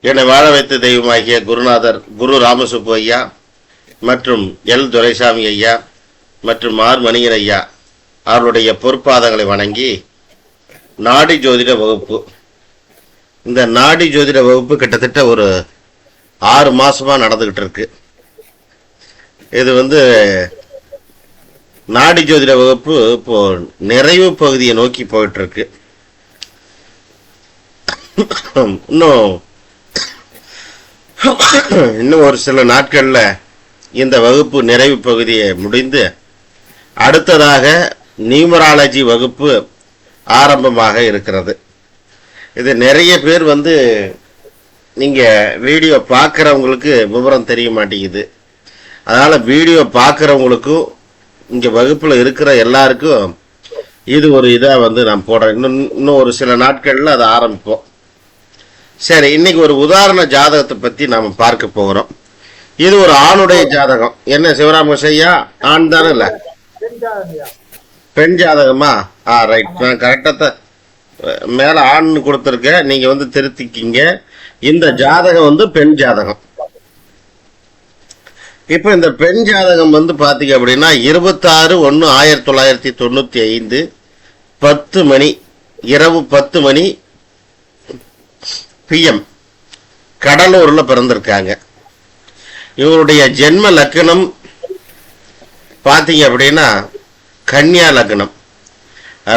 என்னை வாழ வைத்த தெய்வமாகிய குருநாதர் குரு ராமசுப்பு ஐயா மற்றும் எல் துரைசாமி ஐயா மற்றும் ஆர் மணியன் ஐயா அவர்களுடைய பொற்பாதங்களை வணங்கி நாடி ஜோதிட வகுப்பு, இந்த நாடி ஜோதிட வகுப்பு கிட்டத்தட்ட ஒரு 6 மாசமா நடந்துகிட்டு இருக்கு. இது நாடி ஜோதிட வகுப்பு இப்போ நிறைவு பகுதியை நோக்கி போயிட்டு இருக்கு. இன்னும் ஒரு சில நாட்கள்ல இந்த வகுப்பு நிறைவு பகுதியை முடிந்து அடுத்ததாக நியூமராலஜி வகுப்பு ஆரம்பமாக இருக்கிறது. இது நிறைய பேர் நீங்க வீடியோ பார்க்கறவங்களுக்கு விவரம் தெரிய மாட்டேங்குது. அதனால வீடியோ பார்க்கறவங்களுக்கும் இங்க வகுப்புல இருக்கிற எல்லாருக்கும் இது ஒரு இதா நான் போடுறேன். இன்னும் ஒரு சில நாட்கள்ல அதை ஆரம்பிப்போம். சரி, இன்னைக்கு ஒரு உதாரண ஜாதகத்தை பத்தி நாம பார்க்க போகிறோம். இது ஒரு ஆணுடைய ஜாதகம். என்ன சிவராம ஐயா, ஆண் தானே? இல்ல பெண் ஜாதகமா? ரைட், நான் கரெக்டா மேல ஆண்னு கொடுத்திருக்கேன், நீங்க திருத்திக்கிங்க. இந்த ஜாதகம் பெண் ஜாதகம். இப்ப இந்த பெண் ஜாதகம் பாத்தீங்க அப்படின்னா 26/1/1995 10 மணி, இரவு 10 மணி PM கடலூர்ல பிறந்திருக்காங்க. இவருடைய ஜென்ம லக்னம் பாத்தீங்க அப்படின்னா கன்னியா லக்னம்,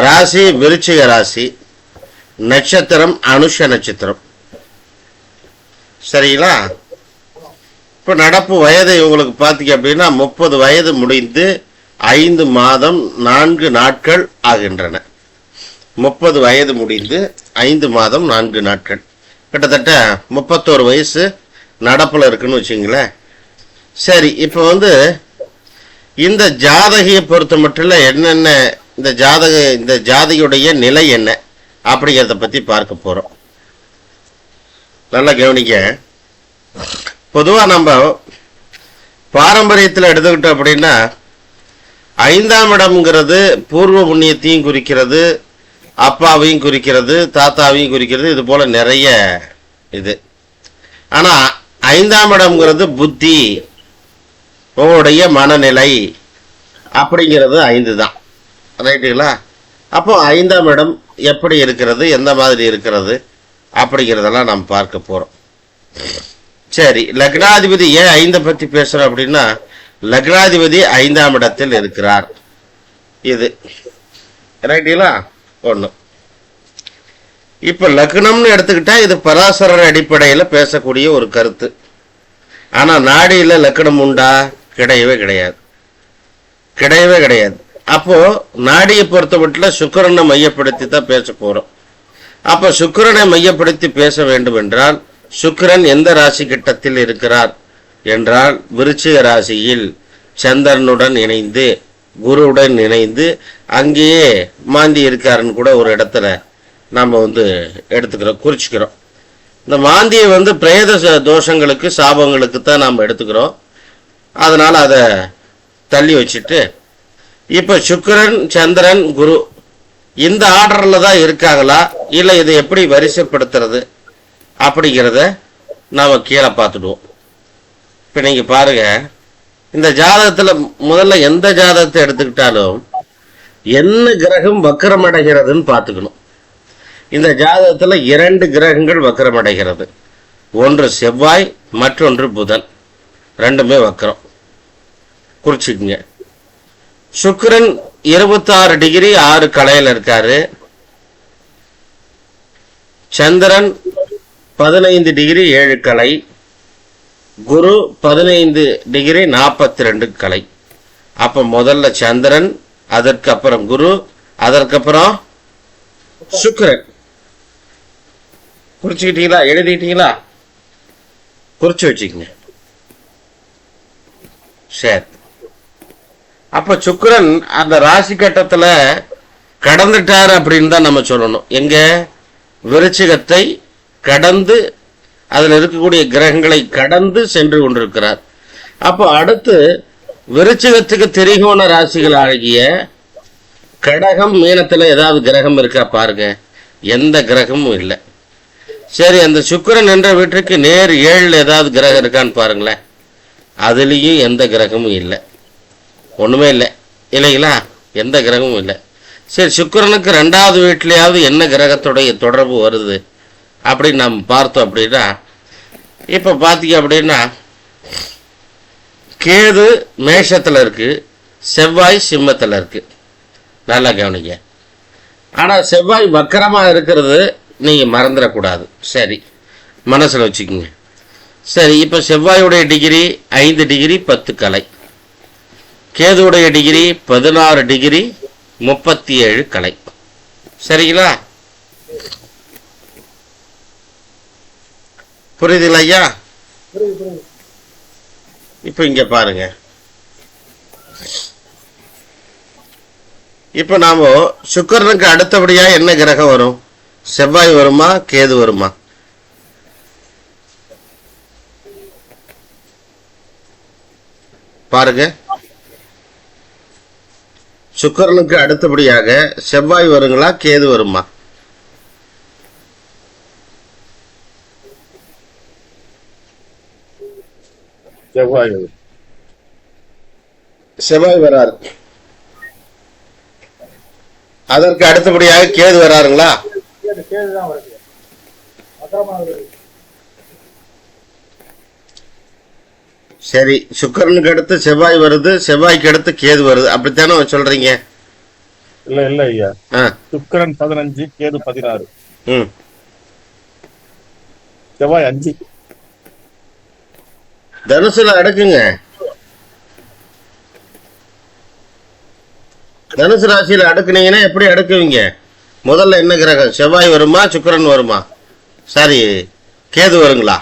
ராசி விருச்சிக ராசி, நட்சத்திரம் அனுஷ நட்சத்திரம். சரிங்களா? இப்ப நடப்பு வயது இவங்களுக்கு பாத்தீங்க அப்படின்னா 30 வயது முடிந்து 5 மாதம் 4 நாட்கள் ஆகின்றன. 30 வயது முடிந்து 5 மாதம் 4 நாட்கள், கிட்டத்தட்ட 31 வயசு நடப்புல இருக்குன்னு வச்சுங்களேன். சரி, இப்ப இந்த ஜாதகியை பொறுத்த மட்டும் என்னென்ன இந்த ஜாதகியுடைய நிலை என்ன அப்படிங்கிறத பத்தி பார்க்க போறோம். நல்லா கவனிக்க. பொதுவா நம்ம பாரம்பரியத்தில் எடுத்துக்கிட்டோம் அப்படின்னா 5ஆம் இடம்ங்கிறது பூர்வ புண்ணியத்தையும் குறிக்கிறது, அப்பாவையும் குறிக்கிறது, தாத்தாவையும் குறிக்கிறது, இது போல நிறைய இது. ஆனா 5ஆம் இடம்ங்கிறது புத்தி, உங்களுடைய மனநிலை அப்படிங்கிறது 5 தான். ரைட்டுங்களா? அப்போ 5ஆம் இடம் எப்படி இருக்கிறது, எந்த மாதிரி இருக்கிறது அப்படிங்கிறதெல்லாம் நாம் பார்க்க போறோம். சரி, லக்னாதிபதி ஏன் 5 பத்தி பேசுறோம் அப்படின்னா லக்னாதிபதி 5ஆம் இடத்தில் இருக்கிறார். இது ரைட்டுங்களா? ஒண்ணு. இப்ப லக்னம்னு எடுத்துக்கிட்டா இது பராசரர் அடிப்படையில பேசக்கூடிய ஒரு கருத்து. ஆனா நாடியில லக்னம் உண்டா? கிடையவே கிடையாது, கிடையவே கிடையாது. அப்போ நாடியை பொறுத்த மட்டும் சுக்கிரனை மையப்படுத்தி தான் பேச போறோம். அப்ப சுக்கிரனை மையப்படுத்தி பேச வேண்டும் என்றால் சுக்கிரன் எந்த ராசி கட்டத்தில் இருக்கிறார் என்றால் விருச்சிக ராசியில் சந்திரனுடன் இணைந்து குருவுடன் இணைந்து அங்கேயே மாந்தி இருக்காருன்னு கூட ஒரு இடத்துல நாம எடுத்துக்கிறோம், குறிச்சுக்கிறோம். இந்த மாந்தியை பிரேத தோஷங்களுக்கு சாபங்களுக்கு தான் நாம் எடுத்துக்கிறோம். அதனால அதை தள்ளி வச்சுட்டு இப்ப சுக்கிரன் சந்திரன் குரு இந்த ஆர்டர்ல தான் இருக்காங்களா இல்ல இதை எப்படி வரிசைப்படுத்துறது அப்படிங்கிறத நாம கீழே பார்த்துடுவோம். இப்ப நீங்க பாருங்க, இந்த ஜாதகத்துல முதல்ல எந்த ஜாதகத்தை எடுத்துக்கிட்டாலும் என்ன கிரகம் வக்கரமடைகிறதுன்னு பார்த்துக்கணும். இந்த ஜாதகத்துல 2 கிரகங்கள் வக்கரமடைகிறது. ஒன்று செவ்வாய், மற்றொன்று புதன். ரெண்டுமே வக்கரம், குறிச்சுக்குங்க. சுக்கிரன் 26 டிகிரி 6 கலையில இருக்காரு. சந்திரன் 15 டிகிரி 7 கலை. குரு 15 டிகிரி 42 கலை. அப்ப முதல்ல சந்திரன், அதற்கு அப்புறம் குரு, அதற்கப்புறம் சுக்கிரன். குறிச்சுக்கிட்டீங்களா? எழுதிட்டீங்களா? குறிச்சு வச்சுக்கங்க. சரி, அப்ப சுக்கிரன் அந்த ராசி கட்டத்துல கடந்துட்டாரு அப்படின்னு தான் நம்ம சொல்லணும். எங்க? விருச்சிகத்தை கடந்து, அதுல இருக்கக்கூடிய கிரகங்களை கடந்து சென்று கொண்டிருக்கிறார். அப்போ அடுத்து விருச்சிகத்துக்கு திரிகோண ராசிகள் ஆகிய கடகம் மீனத்துல ஏதாவது கிரகம் இருக்கா பாருங்க. எந்த கிரகமும் இல்லை. சரி, அந்த சுக்கிரன் என்ற வீட்டுக்கு நேர் 7 ஏதாவது கிரகம் இருக்கான்னு பாருங்களேன். அதுலேயும் எந்த கிரகமும் இல்லை, ஒன்றுமே இல்லை இல்லைங்களா, எந்த கிரகமும் இல்லை. சரி, சுக்கிரனுக்கு 2வது வீட்டிலையாவது என்ன கிரகத்துடைய தொடர்பு வருது அப்படின்னு நம்ம பார்த்தோம் அப்படின்னா, இப்போ பார்த்தீங்க அப்படின்னா கேது மேஷத்தில் இருக்கு, செவ்வாய் சிம்மத்தில் இருக்கு. நல்லா கவனிங்க. ஆனால் செவ்வாய் வக்கரமாக இருக்கிறது நீங்கள் மறந்துடக்கூடாது. சரி, மனசில் வச்சுக்கோங்க. சரி, இப்போ செவ்வாயுடைய டிகிரி 5 டிகிரி 10 கலை, கேதுவுடைய டிகிரி 16 டிகிரி 37 கலை. சரிங்களா? புரியுதுங்களா ஐயா? இப்போ இங்க பாருங்க. இப்போ நாம சுக்கிரனுக்கு அடுத்தபடியா என்ன கிரகம் வரும்? செவ்வாய் வருமா, கேது வருமா? பாருங்க. சுக்கிரனுக்கு அடுத்தபடியாக செவ்வாய் வருங்களா, கேது வருமா? செவ்வாய் வராரு. அதற்கு அடுத்தபடியாக கேது வராருங்களா? சரி, சுக்கிரனுக்கு அடுத்து செவ்வாய் வருது, செவ்வாய்க்கு அடுத்து கேது வருது, அப்படித்தானே சொல்றீங்க? இல்ல இல்ல ஐயா, சுக்கிரன் 15, கேது 16, செவ்வாய் 5. தனுசுல அடுக்குங்க. தனுசு ராசியில அடுக்குனீங்கன்னா எப்படி அடுக்குவீங்க? முதல்ல என்ன கிரகம்? செவ்வாய் வருமா, சுக்கிரன் வருமா? சரி, கேது வருங்களா?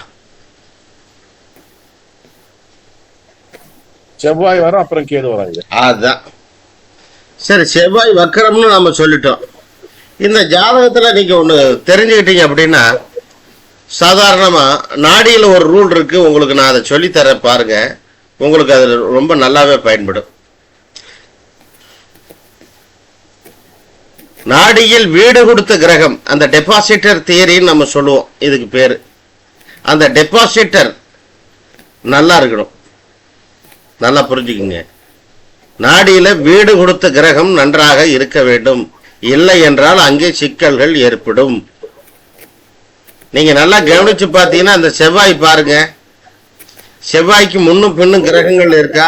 செவ்வாய் வரும், அப்புறம் கேது வராங்க. அதான். சரி, செவ்வாய் வக்கரம்னு நம்ம சொல்லிட்டோம். இந்த ஜாதகத்துல நீங்க ஒண்ணு தெரிஞ்சுக்கிட்டீங்க அப்படின்னா, சாதாரணமா நாடியில் ஒரு ரூல் இருக்கு, உங்களுக்கு நான் அதை சொல்லித்தரேன் பாருங்க, உங்களுக்கு அது ரொம்ப நல்லாவே பயன்படும். நாடியில் வீடு கொடுத்த கிரகம், அந்த டெபாசிட்டர் தியரின்னு நம்ம சொல்லுவோம், இதுக்கு பேரு. அந்த டெபாசிட்டர் நல்லா இருக்கணும், நல்லா புரிஞ்சுக்குங்க. நாடியில வீடு கொடுத்த கிரகம் நன்றாக இருக்க வேண்டும், இல்லை என்றால் அங்கே சிக்கல்கள் ஏற்படும். நீங்க நல்லா கவனிச்சு பார்த்தீங்கன்னா அந்த செவ்வாய் பாருங்க, செவ்வாய்க்கு முன்னும் பின்னும் கிரகங்கள் இருக்கா?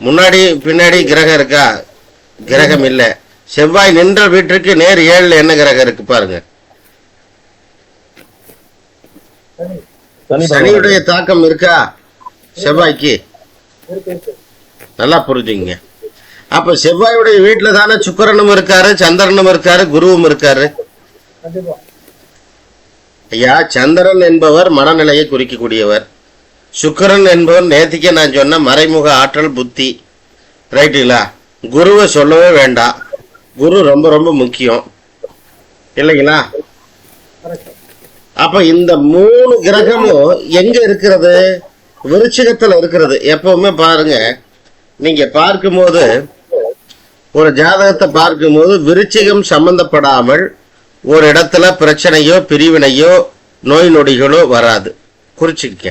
முன்னாடி பின்னாடி கிரகம் இருக்கா? கிரகம் இல்ல. செவ்வாய் நின்ற வீட்டிற்கு நேர் 7 என்ன கிரகம் இருக்கு பாருங்க. சனியுடைய தாக்கம் இருக்கா செவ்வாய்க்கு? நல்லா புரிஞ்சுங்க. அப்ப செவ்வாயுடைய வீட்டுல தானே சுக்கிரனும் இருக்காரு, சந்திரனும் இருக்காரு, குருவும் இருக்காரு. ஐயா, சந்திரன் என்பவர் மனநிலையை குறிக்கக்கூடியவர், சுக்கிரன் என்பவர் நேத்திக்கே நான் சொன்ன மறைமுக ஆற்றல் புத்தி, ரைட்டுங்களா? குருவை சொல்லவே வேண்டாம், குரு ரொம்ப ரொம்ப முக்கியம் இல்லைங்களா? அப்ப இந்த 3 கிரகமும் எங்க இருக்கிறது? விருச்சிகத்துல இருக்கிறது. எப்பவுமே பாருங்க, நீங்க பார்க்கும்போது ஒரு ஜாதகத்தை பார்க்கும்போது விருச்சிகம் சம்பந்தப்படாமல் ஒரு இடத்துல பிரச்சனையோ பிரிவினையோ நோய் நொடிகளோ வராது. குறிச்சிக்க,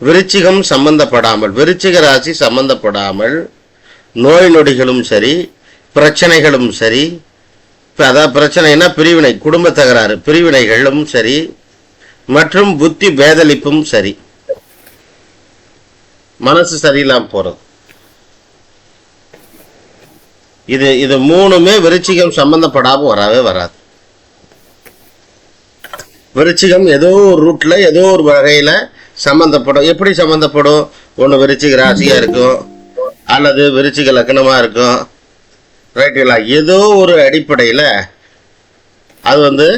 விருச்சிகம் சம்பந்தப்படாமல், விருச்சிக ராசி சம்பந்தப்படாமல் நோய் நொடிகளும் சரி, பிரச்சனைகளும் சரி, அதாவது பிரச்சனைனா பிரிவினை, குடும்ப தகராறு, பிரிவினைகளும் சரி, மற்றும் புத்தி பேதலிப்பும் சரி, மனசு சரியில்லாம போறது, இது 3மே விருச்சிகம் சம்பந்தப்படாம வரவே வராது. விருச்சிகம் ஏதோ ஒரு ரூட்ல ஏதோ ஒரு வகையில சம்பந்தப்படும். எப்படி சம்பந்தப்படும்? ஒண்ணு விருச்சிக ராசியா இருக்கும், அல்லது விருச்சிக லக்னமா இருக்கும், ரைட்டுங்களா? ஏதோ ஒரு அடிப்படையில அது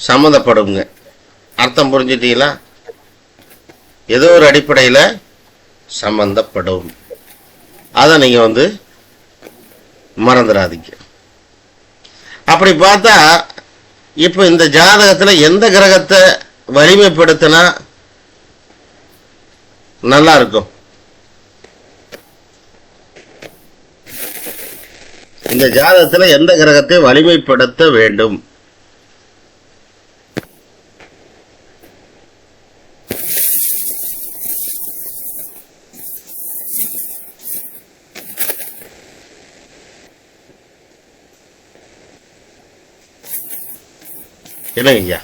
சம்பந்தப்படுங்க. அர்த்தம் புரிஞ்சுட்டீங்களா? ஏதோ ஒரு அடிப்படையில சம்பந்தப்படும். அதை நீங்க மறந்துடாதீங்க. அப்படி பார்த்தா இப்ப இந்த ஜாதகத்துல எந்த கிரகத்தை வலிமைப்படுத்தினா நல்லா இருக்கும்? இந்த ஜாதகத்துல எந்த கிரகத்தை வலிமைப்படுத்த வேண்டும் என்னங்க ஐயா,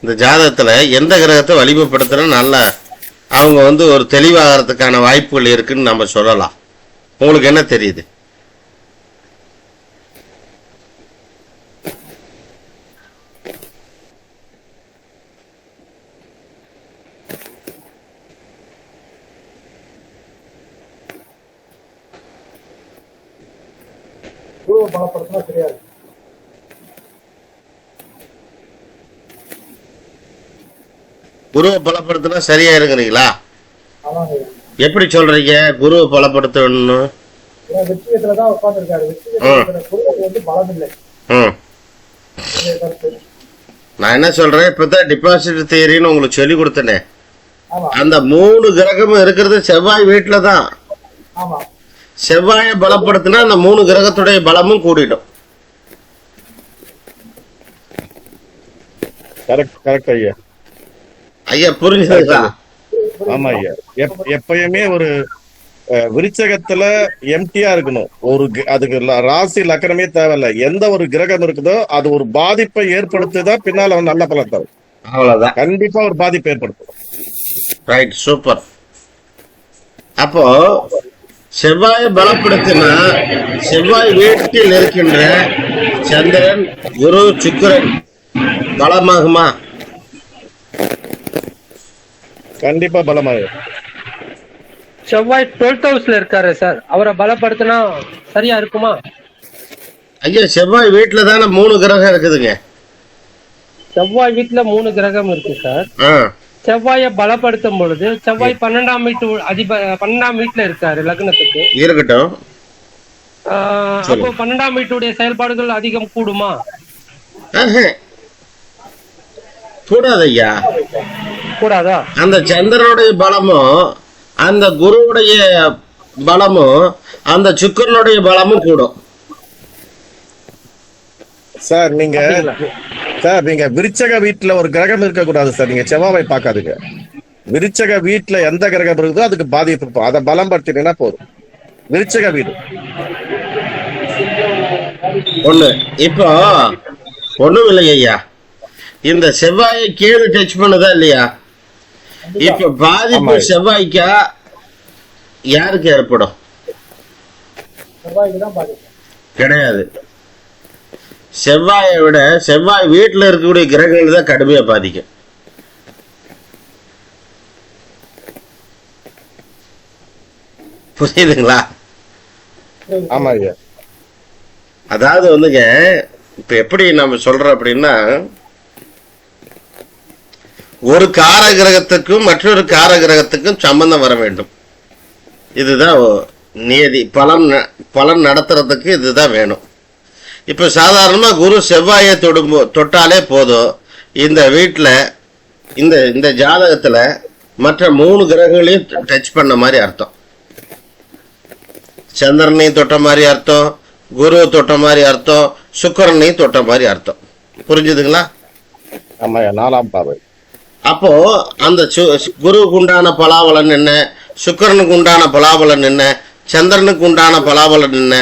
இந்த ஜாதகத்துல எந்த கிரகத்தை வலிமைப்படுத்தினா நல்லா அவங்க ஒரு தெளிவாகிறதுக்கான வாய்ப்புகள் இருக்குன்னு நம்ம சொல்லலாம். உங்களுக்கு என்ன தெரியுது? குருவை பலப்படுத்தினா சரியா இருக்கிறீங்களா? எப்படி சொல்றீங்க குருவை பலப்படுத்தணும்? நான் என்ன சொல்றேன், இப்பதான் டெபாசிட் தியரின்னு உங்களுக்கு சொல்லி கொடுத்தனே, அந்த 3 கிரகமும் இருக்கிறது செவ்வாய் வீட்டுல தான். செவ்வாயை பலப்படுத்தினா அந்த 3 கிரகத்துடைய பலமும் கூடிடும். ஐயா ஐயா புரிஞ்சுதா? ஆமா ஐயா, எப்பயுமே ஒரு விருச்சகத்துல எம்டியா இருக்கணும். அதுக்கு ராசி லக்கணமே தேவையில்ல. எந்த ஒரு கிரகம் இருக்குதோ அது ஒரு பாதிப்பை ஏற்படுத்துதான் பின்னால நல்ல பலன் தரும். அவ்வளவுதான், கண்டிப்பா ஒரு பாதிப்பு ஏற்படுத்தும். Right, super. அப்போ செவ்வாயை பலப்படுத்தினா செவ்வாய் வீட்டில் இருக்கின்ற சந்திரன், குரு, சுக்கிரன் பலமாகுமா? கண்டிப்பா பலமாகும். செவ்வாய் 12th ஹவுஸ்ல இருக்காரு சார், அவரை பலப்படுத்தினா சரியா இருக்குமா? ஐயா செவ்வாய் வீட்டுல தானே 3 கிரகம் இருக்குதுங்க. செவ்வாய் வீட்டுல 3 கிரகம் இருக்கு சார். செவ்வாயை பலப்படுத்தும் பொழுது செவ்வாய் 12ஆம் வீட்டு 12ஆம் வீட்டுல இருக்காரு லக்னத்துக்கு. இருக்கட்டும். அப்போ 12ஆம் வீட்டுடைய செயல்பாடுகள் அதிகம் கூடுமா? கூடாது ஐயா, கூடாதா? அந்த சந்திரனுடைய பலமும் அந்த குருவுடைய பலமும் அந்த சுக்கிரனுடைய பலமும் கூடும். சார் நீங்க விருச்சக வீட்டுல ஒரு கிரகம் இருக்க கூடாது சார். நீங்க செவ்வாயை பார்க்காதுங்க. விருச்சக வீட்டுல எந்த கிரகம் இருக்குதோ அதுக்கு பாதிப்பு இருக்கும். அதை பலம் படுத்தினா போதும். விருச்சக வீடு ஒண்ணு. இப்போ ஒண்ணும் இல்லை ஐயா, இந்த செவ்வாயை கேது டச் பண்ணுதா இல்லையா? இப்ப பாதிப்பு செவ்வாய்க்கா யாருக்கு ஏற்படும்? கிடையாது. செவ்வாயை விட செவ்வாய் வீட்டுல இருக்கக்கூடிய கிரகங்கள் தான் கடுமையா பாதிக்கும். புரியுதுங்களா? ஆமா ஐயா. அதாவது இப்ப எப்படி நம்ம சொல்றோம் அப்படின்னா, ஒரு கார கிரகத்துக்கும் மற்றொரு கார கிரகத்துக்கும் சம்பந்தம் வர வேண்டும். இதுதான் நியதி. பலன் நடத்துறதுக்கு இதுதான் வேணும். இப்ப சாதாரணமா குரு செவ்வாயை தொட்டாலே போதும், இந்த வீட்டுல இந்த ஜாதகத்துல மற்ற 3 கிரகங்களையும் டச் பண்ண மாதிரி அர்த்தம். சந்திரனையும் தொட்ட மாதிரி அர்த்தம், குருவை தொட்ட மாதிரி அர்த்தம், சுக்கிரனையும் தொட்ட மாதிரி அர்த்தம். புரிஞ்சுதுங்களா? ஆமா, 4ஆம் பார்வை. அப்போ அந்த குருவுக்கு உண்டான பலாபலன் என்ன, சுக்கிரனுக்கு உண்டான பலாபலன் என்ன, சந்திரனுக்கு உண்டான பலாபலன் என்ன,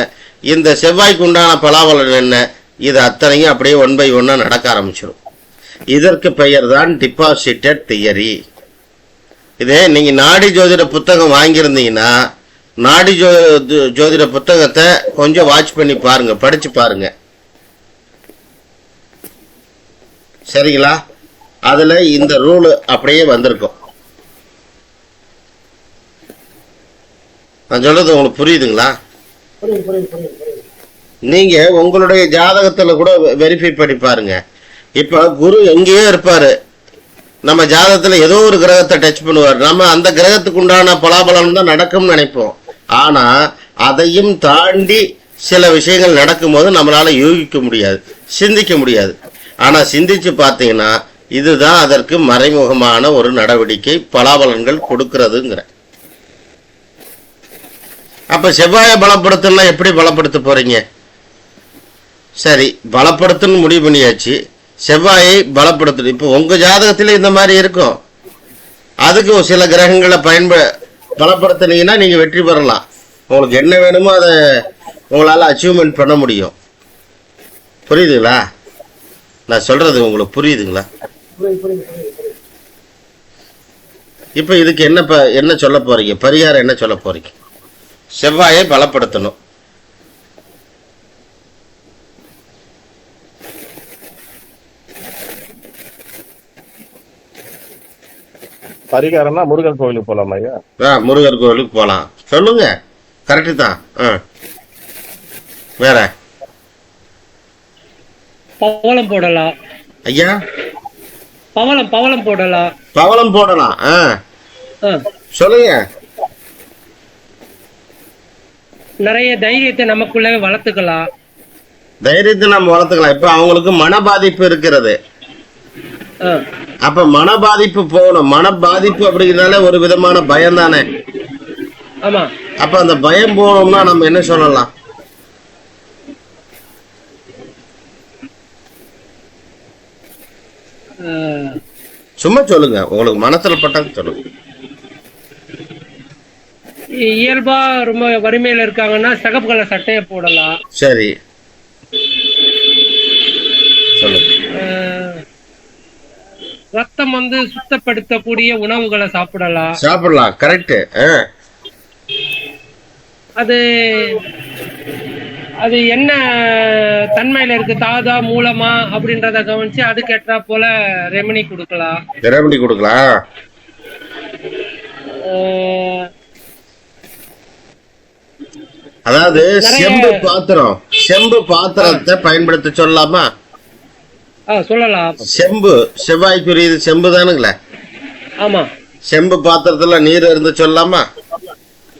இந்த செவ்வாய்க்கு உண்டான பலாபலன் என்ன, இது அத்தனையும் அப்படியே 1 by 1 நடக்க ஆரம்பிச்சிடும். இதற்கு பெயர் தான் டிபாசிட்டட் தியரி. இதே நீங்க நாடி ஜோதிட புத்தகம் வாங்கியிருந்தீங்கன்னா நாடி ஜோதிட புத்தகத்தை கொஞ்சம் வாட்ச் பண்ணி பாருங்க, படிச்சு பாருங்க, சரிங்களா? அதுல இந்த ரூல் அப்படியே வந்திருக்கும். நான் சொல்றது உங்களுக்கு புரியுதுங்களா? நீங்க உங்களுடைய ஜாதகத்துல கூட வெரிஃபை பண்ணி பாருங்க. இப்ப குரு எங்கேயோ இருப்பாரு, நம்ம ஜாதகத்துல ஏதோ ஒரு கிரகத்தை டச் பண்ணுவார், நம்ம அந்த கிரகத்துக்கு உண்டான பலாபலம் தான் நடக்கும்னு நினைப்போம். ஆனா அதையும் தாண்டி சில விஷயங்கள் நடக்கும் போது நம்மளால யூகிக்க முடியாது, சிந்திக்க முடியாது. ஆனா சிந்திச்சு பார்த்தீங்கன்னா இதுதான் அதற்கு மறைமுகமான ஒரு நடவடிக்கை, பலாபலன்கள் கொடுக்கிறதுங்கிற. அப்ப செவ்வாயை பலப்படுத்தணும்னா எப்படி பலப்படுத்த போறீங்க? சரி, பலப்படுத்தணும்னு முடிவு பண்ணியாச்சு, செவ்வாயை பலப்படுத்தணும். இப்போ உங்க ஜாதகத்திலே இந்த மாதிரி இருக்கும், அதுக்கு சில கிரகங்களை பலப்படுத்தினீங்கன்னா நீங்க வெற்றி பெறலாம். உங்களுக்கு என்ன வேணுமோ அதை உங்களால அச்சீவ்மெண்ட் பண்ண முடியும். புரியுதுங்களா? நான் சொல்றது உங்களுக்கு புரியுதுங்களா? இப்ப இதுக்கு என்ன சொல்ல போறீங்க? பரிகாரம் என்ன சொல்ல போறீங்க? செவ்வாயை பலப்படுத்தணும். பரிகாரம்னா முருகன் கோவிலுக்கு போலாம் ஐயா. முருகர் கோவிலுக்கு போலாம். சொல்லுங்க, கரெக்டு தான். வேற பவளம் போடலாம் ஐயா. பவளம் போடலாம். பவளம் போடலாம். சொல்லுங்க. நிறைய தைரியத்தை நமக்குள்ளே வளர்த்துக்கலாம். தைரியத்தை நம்ம வளர்த்துக்கலாம். இப்ப அவங்களுக்கு மன பாதிப்பு இருக்கிறது. அப்ப மன பாதிப்பு போகணும். மன பாதிப்பு அப்படிங்கிறதால ஒரு விதமான பயம் தானே. ஆமா. அப்ப அந்த பயம் போகணும்னா நம்ம என்ன சொல்லலாம்? சும்மா சொல்லுங்க, உங்களுக்கு மனசுல பட்டது சொல்லுங்க. இயல்பா ரொம்ப வறுமையில இருக்காங்கன்னா சிகப்பு கலர் சட்டையை போடலாம். சரி, சொல்லுங்க. ரத்தம் சுத்தப்படுத்தக்கூடிய உணவுகளை சாப்பிடலாம். கரெக்ட். அது என்ன தன்மையில இருக்கு, தாதா மூலமா அப்படின்றத கவனிச்சு அதுக்கு ஏற்றா போல ரெமடி கொடுக்கலாம். அதாவது செம்பு பாத்திரத்தை பயன்படுத்த சொல்லலாமா? சொல்லலாம். செவ்வாய்க்குரியது செம்பு தானுங்களே. ஆமா. செம்பு பாத்திரத்துல நீர் இருந்து சொல்லலாமா?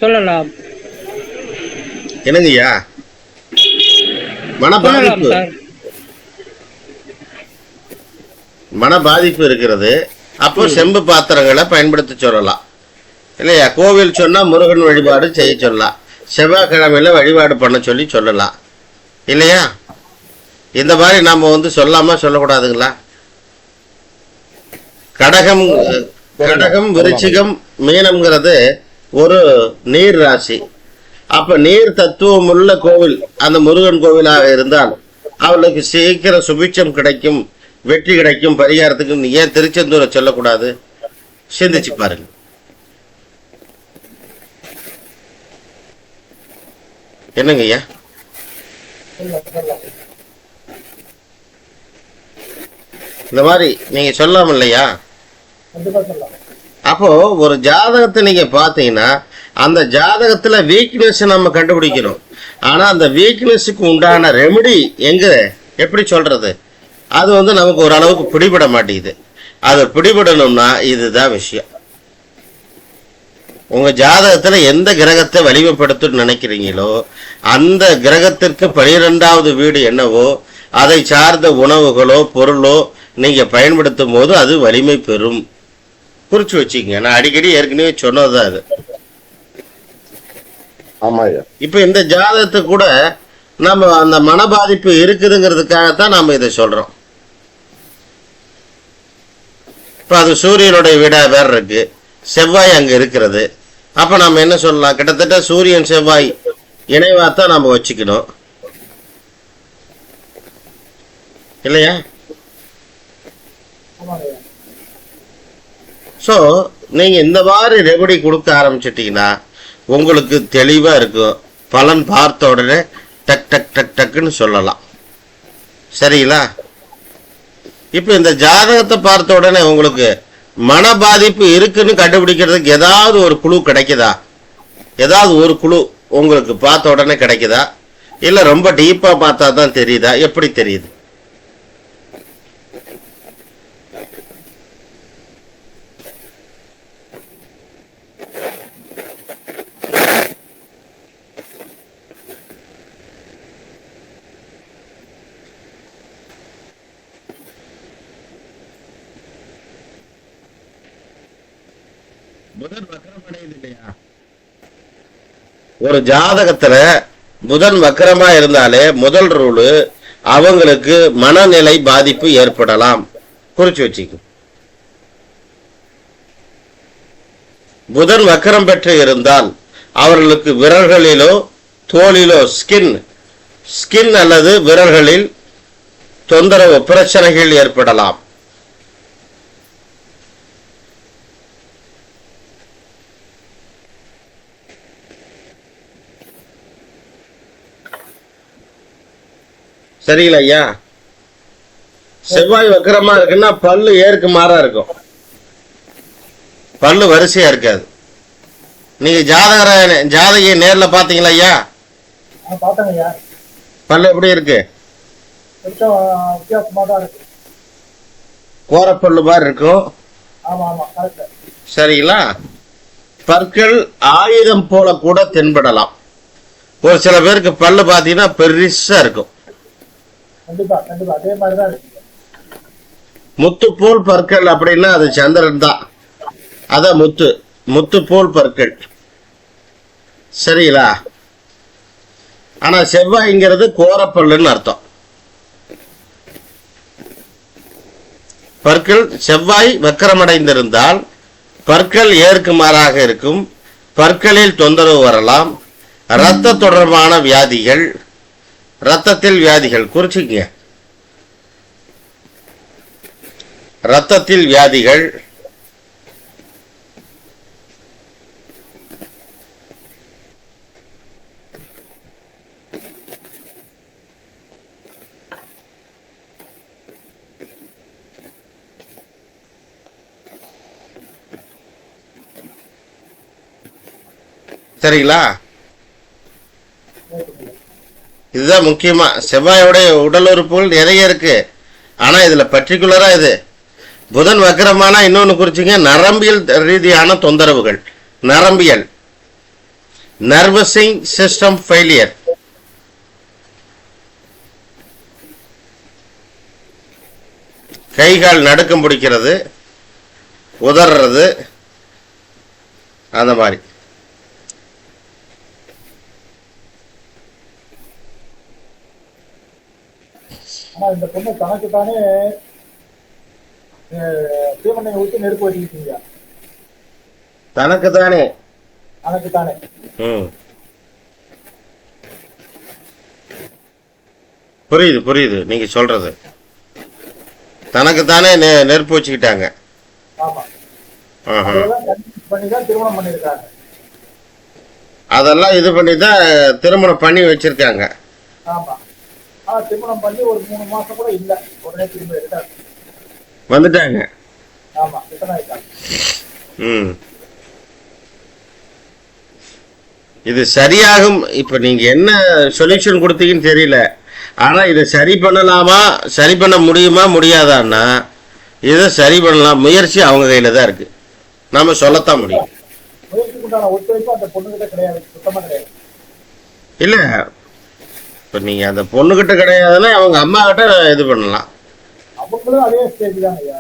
சொல்லலாம். என்னங்கய்யா? மன பாதிப்பு இருக்கிறது. அப்போ செம்பு பாத்திரங்களை பயன்படுத்த சொல்லலாம் இல்லையா? கோவில் சொன்னா முருகன் வழிபாடு செய்ய சொல்லலாம். செவ்வாய்க்கிழமையில வழிபாடு பண்ண சொல்லலாம் இல்லையா? இந்த மாதிரி நாம சொல்லாம சொல்லக்கூடாதுங்களா? கடகம், விருச்சிகம், மீனம்ங்கிறது ஒரு நீர் ராசி. அப்ப நீர் தத்துவம் உள்ள கோவில் அந்த முருகன் கோவிலாக இருந்தால் அவளுக்கு சீக்கிரம் சுபிட்சம் கிடைக்கும், வெற்றி கிடைக்கும். பரிகாரத்துக்கு ஏன் திருச்செந்தூரை சொல்லக்கூடாது? சிந்திச்சு பாருங்க. என்னங்க ஐயா? இந்த மாதிரி நீங்க சொல்லாம இல்லையா? அப்போ ஒரு ஜாதகத்தை நீங்க பாத்தீங்கன்னா அந்த ஜாதகத்துல வீக்னஸ் நம்ம கண்டுபிடிக்கணும். ஆனா அந்த வீக்னஸுக்கு உண்டான ரெமெடி எப்படி சொல்றது? அது நமக்கு ஓரளவுக்கு பிடிபட மாட்டேங்குது. அது பிடிபடணும்னா இதுதான் விஷயம். உங்க ஜாதகத்துல எந்த கிரகத்தை வலிமைப்படுத்த நினைக்கிறீங்களோ அந்த கிரகத்திற்கு 12வது வீடு என்னவோ அதை சார்ந்த உணவுகளோ பொருளோ நீங்க பயன்படுத்தும் போது அது வலிமை பெறும். குறிச்சு வச்சுக்கங்க. நான் அடிக்கடி ஏற்கனவே சொன்னதுதான் அது. இப்ப இந்த ஜாதகத்தை கூட நம்ம அந்த மன பாதிப்பு இருக்குதுங்கிறதுக்காகத்தான் நாம இதை சொல்றோம். இப்ப அது சூரியனுடைய வீடா வேற இருக்கு, செவ்வாய் அங்க இருக்கிறது. அப்ப நம்ம என்ன சொல்லலாம்? கிட்டத்தட்ட சூரியன் செவ்வாய் இணைவாத்தான் நாம வச்சுக்கணும் இல்லையா? சோ நீங்க இந்த மாதிரி ரெமெடி கொடுக்க ஆரம்பிச்சிட்டீங்கன்னா உங்களுக்கு தெளிவா இருக்கும். பலன் பார்த்த உடனே டக் டக் டக் டக்குன்னு சொல்லலாம். சரிங்களா? இப்ப இந்த ஜாதகத்தை பார்த்த உடனே உங்களுக்கு மன பாதிப்பு இருக்குன்னு கண்டுபிடிக்கிறதுக்கு ஏதாவது ஒரு குழு கிடைக்குதா? ஏதாவது ஒரு குழு உங்களுக்கு பார்த்த உடனே கிடைக்குதா? இல்ல ரொம்ப டீப்பா பார்த்தா தான் தெரியுதா? எப்படி தெரியுது? புதன் வக்கரமடையுது இல்லையா? ஒரு ஜாதகத்துல புதன் வக்கரமா இருந்தாலே முதல் ரூலு அவங்களுக்கு மனநிலை பாதிப்பு ஏற்படலாம். குறிச்சு வச்சுக்க. புதன் வக்கரம் பெற்று இருந்தால் அவர்களுக்கு விரல்களிலோ தோலிலோ ஸ்கின் அல்லது விரல்களில் தொந்தரவு பிரச்சனைகள் ஏற்படலாம். சரிங்களா ஐயா? செவ்வாய் வக்கரமா இருக்குன்னா பல்லு ஏற்கு மாறா இருக்கும், பல்லு வரிசையா இருக்காது. நீங்க ஜாதகையை நேர்ல பாத்தீங்களா ஐயா? பல்லு எப்படி இருக்கு? கோரப்பல்லு மாதிரி இருக்கும். சரிங்களா? பற்கள் ஆயுதம் போல கூட தென்படலாம். ஒரு சில பேருக்கு பல்லு பாத்தீங்கன்னா பெருசா இருக்கும். முத்து போல் பற்கள் அப்படின்னா அது சந்திரன் தான். அத முத்து போல் பற்கள். சரிங்களா? ஆனா செவ்வாய்ங்கிறது கோரப்பல்லுன்னு அர்த்தம். பற்கள் செவ்வாய் வக்கரமடைந்திருந்தால் பற்கள் ஏற்கு மாறாக இருக்கும். பற்களில் தொந்தரவு வரலாம். இரத்த தொடர்பான வியாதிகள், இரத்தத்தில் வியாதிகள் குறிச்சுங்க. இரத்தத்தில் வியாதிகள், சரிங்களா? இதுதான் முக்கியமா. செவ்வாயோடைய உடல் உறுப்புகள் நிறைய இருக்கு. ஆனா இதுல பர்டிகுலரா இது புதன் வக்கரமான இன்னொன்னு குறிச்சுங்க, நரம்பியல் ரீதியான தொந்தரவுகள். நரம்பியல், நர்வஸிங் சிஸ்டம் ஃபெயிலியர். கை கால் நடுக்கம் பிடிக்கிறது, உதறது, அந்த மாதிரி. ஆனா இந்த பொண்ணு தனக்குத்தானே தீமண்ணை ஊற்றி நெருப்பு வச்சுக்கிட்டீங்க. தனக்குத்தானே தனக்குத்தானே புரியுது புரியுது நீங்க சொல்றது. தனக்குத்தானே நெருப்பு வச்சுக்கிட்டாங்க. ஆமா, பண்ணிதான் திருமணம் பண்ணிருக்காங்க. அதெல்லாம் இது பண்ணிதான் திருமணம் பண்ணி வச்சிருக்காங்க. ஆமா, திருமணம் பண்ணி ஒரு 3 மாசம் கூட இல்ல, உடனே திரும்ப எடுத்தாங்க, வந்துட்டாங்க. ஆமா, ரிட்டர்ன் ஆயிட்டாங்க. இது சரியாகும். இப்ப நீங்க என்ன சொல்யூஷன் கொடுத்தீங்கன்னு தெரியல. ஆனா இதை சரி பண்ணலாமா, சரி பண்ண முடியுமா முடியாதான்னா இதை சரி பண்ணலாம். முயற்சி அவங்க கையில தான் இருக்கு, நாம சொல்லத்தான் முடியும். முயற்சிக்குண்டான ஒத்துழைப்பு அந்த பொண்ணுகிட்ட கிடையாது, சுத்தமா கிடையாது. இல்ல இப்ப நீங்க அந்த பொண்ணுகிட்ட கிடையாதுன்னா அவங்க அம்மா கிட்ட இது பண்ணலாம். அவங்களும் அதே ஸ்டேஜ் தான் ஐயா,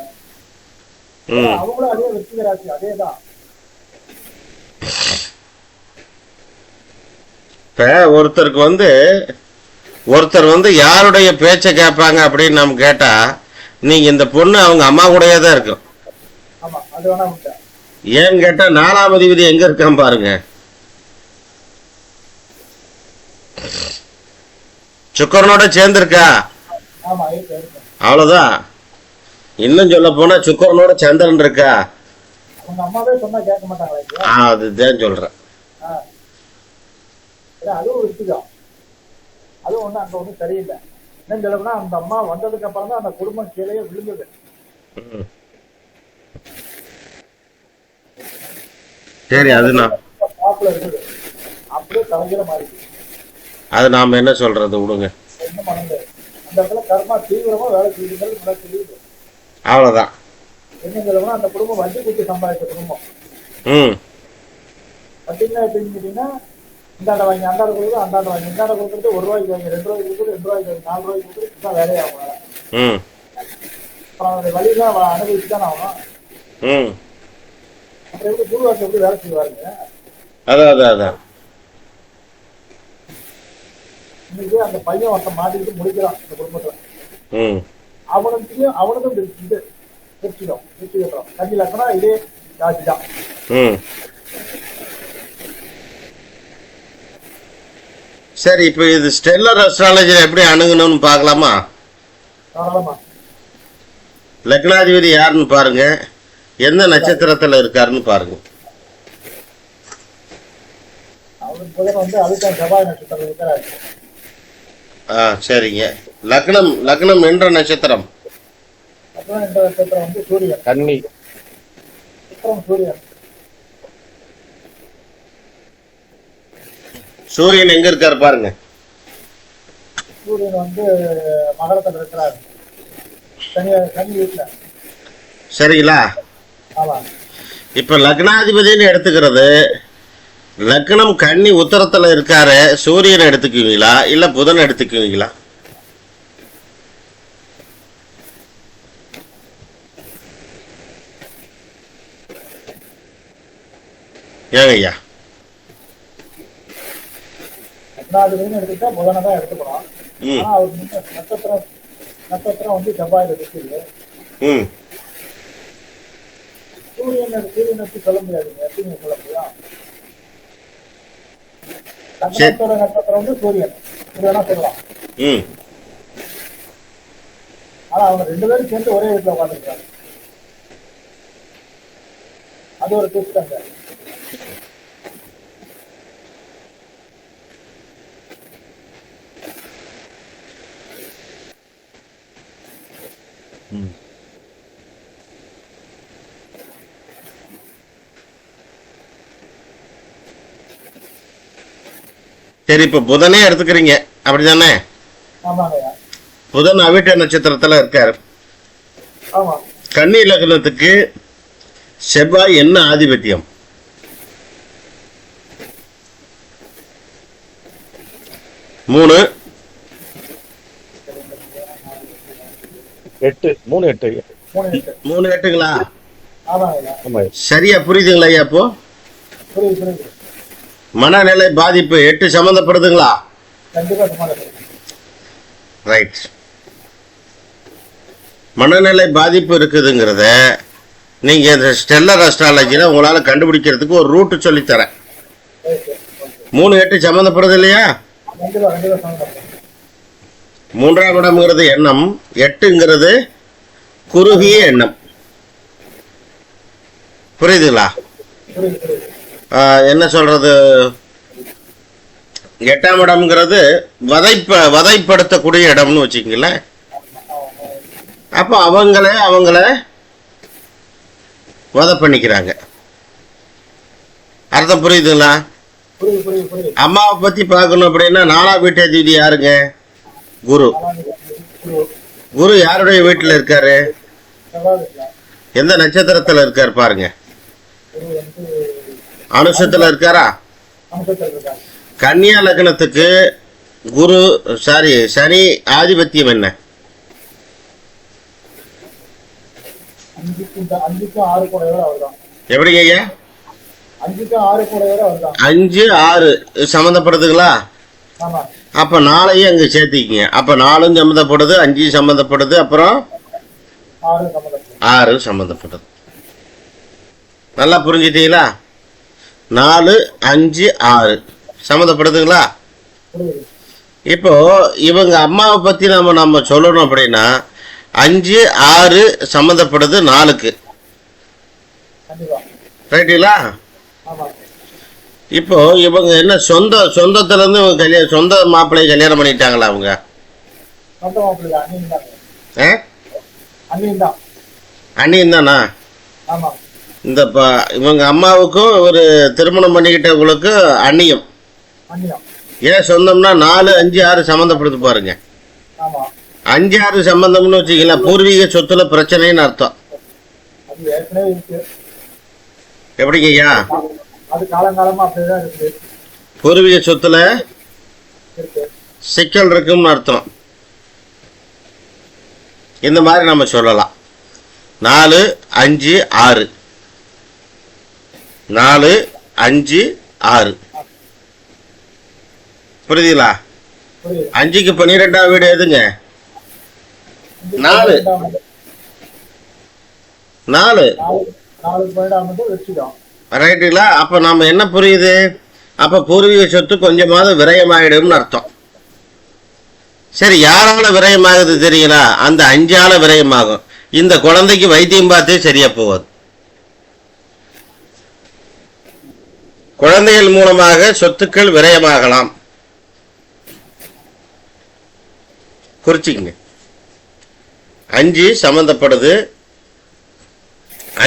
அவங்களும் அதே வெற்றிகராசி, அதேதான். இப்ப ஒருத்தர் வந்து யாருடைய பேச்ச கேட்பாங்க அப்படின்னு நம்ம கேட்டா, நீங்க இந்த பொண்ணு அவங்க அம்மா கூடயே தான் இருக்கும். ஆமா, அது வேணா உண்டு. ஏன்னு கேட்டா 4ஆம் அதிபதி எங்க இருக்கான் பாருங்க, சுக்கரனோட சேர்ந்திருக்கா. ஆமா, அவ்வளவுதான். இன்னும் சொல்ல போனா சுக்கரனோட சந்திரன் இருக்கா. அவங்க அம்மாவே சொன்னா கேட்க மாட்டாங்களா? அதுதான் சொல்றேன். அதுவும் இருக்குதான், அதுவும் ஒண்ணு அங்க ஒண்ணும் சரியில்லை. என்ன சொல்லணும்னா அந்த அம்மா வந்ததுக்கு அப்புறம் தான் அந்த குடும்பம் கீழே விழுந்தது. சரி, அது நான் இருக்குது, அப்படியே தலைகிற மாதிரி. அது நாம என்ன சொல்றது, விடுங்க. என்ன பண்ணுங்க, அந்த இடத்துல கர்மா தீவிரமா வேலை செய்யுது. அவ்வளவுதான். என்ன சொல்லணும்னா அந்த குடும்பம் வட்டி குட்டி சம்பாதிச்ச குடும்பம். வட்டின்னா எப்படின்னு கேட்டீங்கன்னா, இந்தாண்ட வாங்கி அந்தாண்ட கொடுக்குறது, அந்தாண்ட வாங்கி இந்தாண்ட கொடுக்குறது, 1 ரூபாய்க்கு வாங்கி 2 ரூபாய்க்கு கொடுக்குறது, 2 ரூபாய்க்கு வாங்கி 4 ரூபாய்க்கு கொடுக்குறது, தான் வேலையாகும். அப்புறம் அந்த வழிதான் அனுபவிச்சு தான் ஆகும். அப்புறம் எப்படி குருவாக்கு எப்படி வேலை செய்வாருங்க. அதான் இன்னைக்கு அந்த பையன் ஒருத்தன் மாட்டிக்கிட்டு முடிக்கிறான் இந்த குடும்பத்துல. அவனுக்கும் திருச்சிடும் கஞ்சி லட்சணா இதே ராசி தான். சரி, இப்ப இது ஸ்டெல்லர் அஸ்ட்ராலஜில எப்படி அணுகணும்னு பாக்கலாமா? தாராளமா. லக்னாதிபதி யாருன்னு பாருங்க, எந்த நட்சத்திரத்துல இருக்காருன்னு பாருங்க. அவருக்கு புதன் வந்து அதுக்கான செவ்வாய் நட்சத்திரம் இருக்கிறாரு. சரிங்க. லக்னம் லக்னம் என்ற நட்சத்திரம் அப்புறம் இந்த நட்சத்திரம் வந்து சூரியன். கன்னி. அப்புறம் சூரியன். சூரியன் எங்க இருக்காரு பாருங்க. சூரியன் வந்து மகரத்தில் இருக்கிறாரு. கன்னி வீட்டுல. சரிங்களா? ஆமா. இப்ப லக்னாதிபதினு எடுத்துக்கிறது, லக்னம் கன்னி உத்தரத்துல இருக்காரு, சூரியனை எடுத்துக்குவீங்களா இல்ல புதன் எடுத்துக்குவீங்களா? ஏங்க ஐயா? லக்னாதிபதினு எடுத்துக்கிட்டா புதனை தான் எடுத்துக்கணும். ஆனா அவருக்கு நட்சத்திரம் வந்து செவ்வாயில இருக்குது. சூரியன் எடுத்து சொல்ல முடியாதுங்க. எப்படி நீங்க சொல்ல முடியும்? லக்னத்தோட நட்சத்திரம் வந்து சூரியன். வேணா சொல்லலாம். ஆனா அவங்க 2 பேரும் சேர்ந்து ஒரே வீட்டுல உட்காந்துருக்காங்க. அது ஒரு ட்விஸ்ட் அங்க. சரி, இப்ப புதனே எடுத்துக்கிறீங்க அப்படிதானே? ஆமாங்கய்யா. புதன் அவிட்ட நட்சத்திரத்துல இருக்காரு. ஆமா. கன்னி லக்னத்துக்கு செவ்வாய் என்ன ஆதிபத்தியம்? 3 8 3 8 3 8ங்களா? ஆமாங்கய்யா. சரியா புரியுதுங்களா ஐயா? அப்போ புரியுது. மனநிலை பாதிப்பு 8 சம்பந்தப்படுதுங்களா? கண்டிப்பா சம்பந்தப்படுது. ரைட். மனநிலை பாதிப்பு இருக்குதுங்கிறத நீங்க இந்த ஸ்டெல்லர் அஸ்ட்ராலஜில உங்களால கண்டுபிடிக்கிறதுக்கு ஒரு ரூட் சொல்லித்தரேன். 3 8 சம்பந்தப்படுது இல்லையா? கண்டிப்பா சம்பந்தப்படுது. 3ஆம் இடம்ங்கிறது எண்ணம், 8ங்கிறது குறுகிய எண்ணம். புரியுதுங்களா? புரியுது. என்ன சொல்றது, 8ஆம் இடம்ங்கிறது வதைப்படுத்தக்கூடிய இடம்னு வச்சுக்கீங்களேன். அப்ப அவங்கள வதை பண்ணிக்கிறாங்க. அர்த்தம் புரியுதுங்களா? புரியுது. அம்மாவை பத்தி பார்க்கணும் அப்படின்னா 4ஆம் வீட்டு அதிபதி யாருங்க? குரு. குரு யாருடைய வீட்டுல இருக்காரு? எந்த நட்சத்திரத்துல இருக்காரு பாருங்க. அனுஷத்துல இருக்காரா? கன்னியா லக்னத்துக்கு சனி ஆதிபத்தியம் என்ன? 5 எப்படிங்க ஐயா? 5 6 சம்பந்தப்படுதுங்களா? அப்ப 4ஐயும் அங்க சேர்த்திக்கீங்க. அப்ப 4 சம்பந்தப்படுது, 5 சம்பந்தப்படுது, அப்புறம் 6 சம்பந்தப்படுது. நல்லா புரிஞ்சுட்டீங்களா? 4 5 6 சம்மந்தப்படுதுங்களா? இப்போ இவங்க அம்மாவை பத்தி நம்ம சொல்லணும் அப்படின்னா 5 6 சம்மந்தப்படுது 4க்கு. ரைட்டுங்களா? இப்போ இவங்க என்ன சொந்தத்துல இருந்து இவங்க சொந்த மாப்பிள்ளையை கல்யாணம் பண்ணிட்டாங்களா? அவங்க அண்ணியும் தானா? இந்த இவங்க அம்மாவுக்கும் ஒரு திருமணம் பண்ணிக்கிட்டவங்களுக்கு அண்ணியம். ஏன் சொந்தம்னா 4 5 6 சம்பந்தப்படுது பாருங்க. 5 6 சம்பந்தம்னு வச்சுக்கல, பூர்வீக சொத்துல பிரச்சனைன்னு அர்த்தம். எப்படிங்க ஐயா? பூர்வீக சொத்துல சிக்கல் இருக்குன்னு அர்த்தம். இந்த மாதிரி நம்ம சொல்லலாம். 4 5 6 4 5 6 புரியுதுங்களா? 5க்கு 12ஆம் வீடு எதுங்க? 4 ரைட்டுங்களா? அப்ப நாம என்ன புரியுது? அப்ப பூர்வீக சொத்து கொஞ்சமாவது விரயமாயிடும்னு அர்த்தம். சரி, யாரால விரயமாகுது தெரியுங்களா? அந்த 5ஆல விரயமாகும். இந்த குழந்தைக்கு வைத்தியம் பார்த்தே சரியா போகாது. குழந்தைகள் மூலமாக சொத்துக்கள் விரயமாகலாம். குறிச்சிக்கங்க. 5 சம்பந்தப்படுது,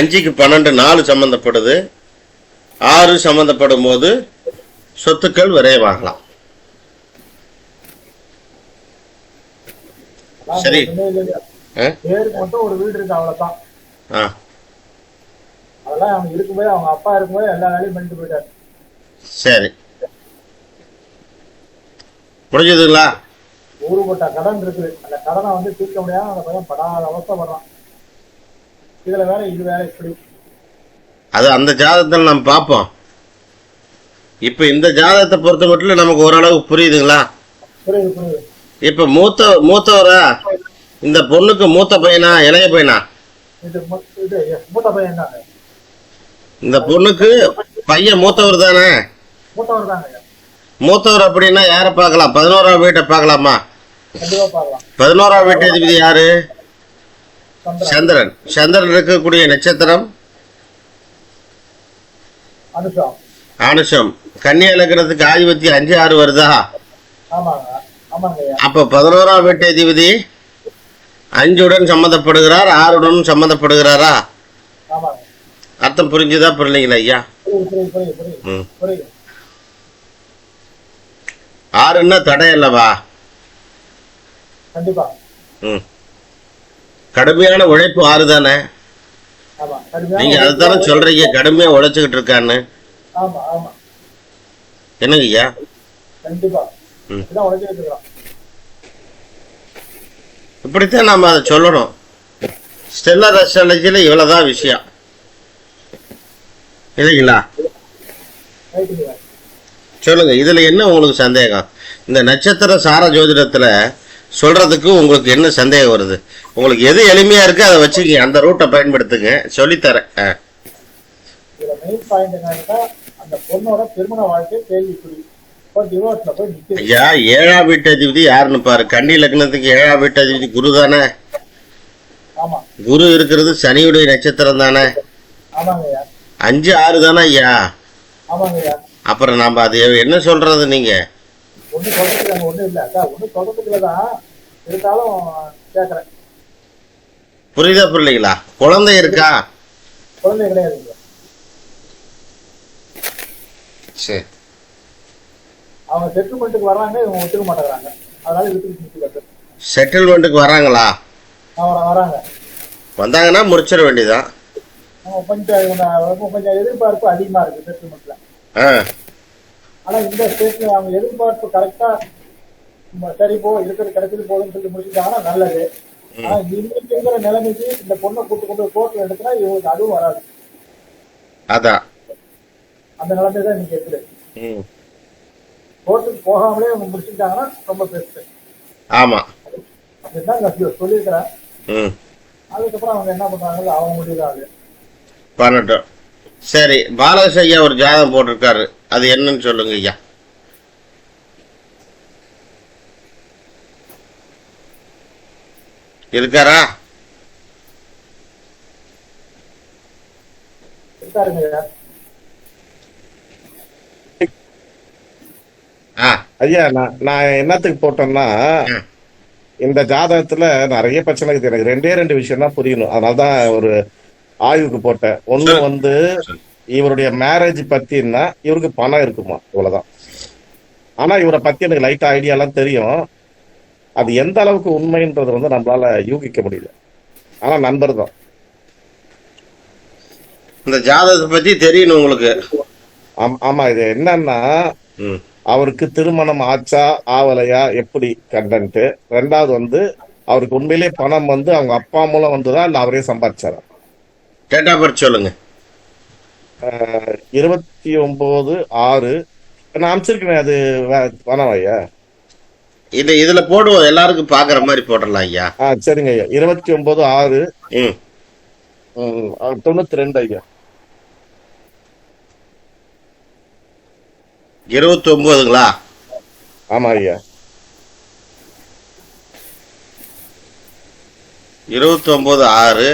5க்கு 12 4 சம்பந்தப்படுது, 6 சம்பந்தப்படும் போது சொத்துக்கள் விரயமாகலாம். சரி. பேருக்கு மட்டும் ஒரு வீடு இருக்கு, அவ்வளவுதான். அதெல்லாம் அவங்க இருக்கும்போது, அவங்க அப்பா இருக்கும்போது எல்லா வேலையும் பண்ணிட்டு போயிட்டாரு. சரி, புரிஞ்சுதுங்களா? ஊருப்பட்ட கடன் இருக்குது. அந்த கடனை வந்து தீர்க்க முடியாம அந்த பையன் படாத அவஸ்தைப்படுறான். இதுல வேற இது வேற இப்படி. அது அந்த ஜாதகத்தில் நம்ம பார்ப்போம். இப்ப இந்த ஜாதகத்தை பொறுத்த மட்டும் நமக்கு ஓரளவு புரியுதுங்களா? புரியுது புரியுது. இப்ப மூத்தவரா? இந்த பொண்ணுக்கு மூத்த பையனா இளைய பையனா? இது மூத்த பையன் தாங்க. இந்த பொண்ணுக்கு பையன் மூத்தவர் தானே? மூத்தவர் தாங்க. மூத்தவர் அப்படின்னா யாரை பார்க்கலாம்? 11ஆம் வீட்டை பார்க்கலாமா? கண்டிப்பா பார்க்கலாம். 11ஆம் வீட்டு அதிபதி யாரு? சந்திரன். சந்திரன். சந்திரன் இருக்கக்கூடிய நட்சத்திரம் அனுஷம். அனுஷம். கன்னியா லக்னத்துக்கு ஆதிபத்தியம் 5 6 வருதா? ஆமாங்க ஆமாங்க. அப்ப 11ஆம் வீட்டு அதிபதி 5உடன் சம்பந்தப்படுகிறார், 6உடன் சம்பந்தப்படுகிறாரா? ஆமாங்க. அர்த்தம் புரிஞ்சுதா புரியலைங்களா ஐயா? புரியுது புரியுது புரியுது புரியுது. 6ன்னா தடை அல்லவா? கண்டிப்பா. கடுமையான உழைப்பு 6 தானே? ஆமா. நீங்க அதுதானே சொல்றீங்க, கடுமையா உழைச்சுக்கிட்டு இருக்கான்னு. ஆமா ஆமா. என்னங்க ஐயா? கண்டிப்பா. இதான் உழைச்சிட்டு இருக்கான். இப்படித்தான் நாம அதை சொல்லணும். ஸ்டெல்லர் அஸ்ட்ராலஜில இவ்வளவுதான் விஷயம் இல்லைங்களா? ரைட்டுங்க. சொல்லுங்க, இதுல என்ன உங்களுக்கு சந்தேகம்? இந்த நட்சத்திர சார ஜோதிடத்துல சொல்றதுக்கு உங்களுக்கு என்ன சந்தேகம் வருது? உங்களுக்கு எது எளிமையா இருக்கு அதை வச்சுக்க, அந்த ரூட்டை பயன்படுத்துங்க, சொல்லித்தரேன். இதுல மெயின் பாயிண்ட் என்னன்னா, அந்த பொண்ணோட திருமண வாழ்க்கை கேள்விக்குறி. இப்போ டிவோர்ஸ்ல போய் நிக்குது. ஐயா, 7ஆம் வீட்டு அதிபதி யாருன்னு பாரு. கன்னி லக்னத்துக்கு 7ஆம் வீட்டு அதிபதி குரு தானே? ஆமா. குரு இருக்கிறது சனியுடைய நட்சத்திரம் தானே? ஆமாங்க ஐயா. 5 6 தானே ஐயா? ஆமாங்க ஐயா. அப்புறம் நாம அது என்ன சொல்றது? நீங்க ஒண்ணு சொல்றதுக்கு அங்க ஒண்ணும் இல்ல அக்கா, ஒண்ணு சொல்றதுக்குள்ளதான் இருந்தாலும் கேக்குறேன். புரியுதா புரியலைங்களா? குழந்தை இருக்கா? குழந்தை கிடையாதுங்க. சரி. அவங்க செட்டில்மெண்ட்டுக்கு வர்றாங்க, இவங்க ஒத்துக்க மாட்டேங்கிறாங்க. அதனால இழுத்துட்டு நிற்கிறாங்க. செட்டில்மெண்ட்டுக்கு வராங்களா? வராங்க. வந்தாங்கன்னா முடிச்சிட வேண்டியதான். கொஞ்சம் எதிர்பார்ப்பு அதிகமா இருக்கு செட்டில்மெண்ட்ல. ஆனா இந்த ஸ்டேட்ல அவங்க எதிர்பார்ப்பு கரெக்டா சரி போ இருக்கிறது கிடைச்சது போதுன்னு சொல்லி முடிச்சுட்டாங்கன்னா நல்லது. ஆனா இன்னைக்கு இருக்கிற நிலைமைக்கு இந்த பொண்ணை கூட்டு கொண்டு கோர்ட்ல எடுத்துனா இவங்களுக்கு அதுவும் வராது. அதான் அந்த நிலைமை தான் இன்னைக்கு இருக்குது. கோர்ட்டுக்கு போகாமலே அவங்க முடிச்சுட்டாங்கன்னா ரொம்ப பெஸ்ட். ஆமா, அப்படிதான் சொல்லியிருக்கிறேன். அதுக்கப்புறம் அவங்க என்ன பண்றாங்க, அவங்க முடிவுதான் பண்ணட்டும். சரி, பாலாஜி ஐயா ஒரு ஜாதகம் போட்டிருக்காரு, அது என்னன்னு சொல்லுங்க ஐயா. இருக்காரா? ஐயா, நான் என்னத்துக்கு போட்டேன்னா, இந்த ஜாதகத்துல நிறைய பிரச்சனை இருக்குது. எனக்கு 2 விஷயம் தான் புரியணும். அதனாலதான் ஒரு ஆய்வுக்கு போட்டேன். ஒண்ணு வந்து இவருடைய மேரேஜ் பத்தின்னா இவருக்கு பணம் இருக்குமா, இவ்வளவுதான். ஆனா இவரை பத்தி எனக்கு லைட்டா ஐடியா எல்லாம் தெரியும். அது எந்த அளவுக்கு உண்மைன்றது வந்து நம்மளால யூகிக்க முடியல. ஆனா நண்பர் தான். இந்த ஜாதகத்தை பத்தி தெரியணும் உங்களுக்கு. ஆமா, இது என்னன்னா, அவருக்கு திருமணம் ஆச்சா ஆவலையா எப்படி கண்டன்ட். 2வது வந்து அவருக்கு உண்மையிலே பணம் வந்து அவங்க அப்பா மூலம் வந்ததா இல்ல அவரே சம்பாதிச்சாரா? டேட் ஆஃப் பர்த் சொல்லுங்க. 29/6 நான் அமைச்சிருக்கேன். அது வேணாம் ஐயா? இதுல போடுவோம், எல்லாருக்கும் பாக்குற மாதிரி போடலாம் ஐயா. சரிங்க ஐயா. 29/6 92 ஐயா. 29ங்களா? ஆமா ஐயா. 29/6.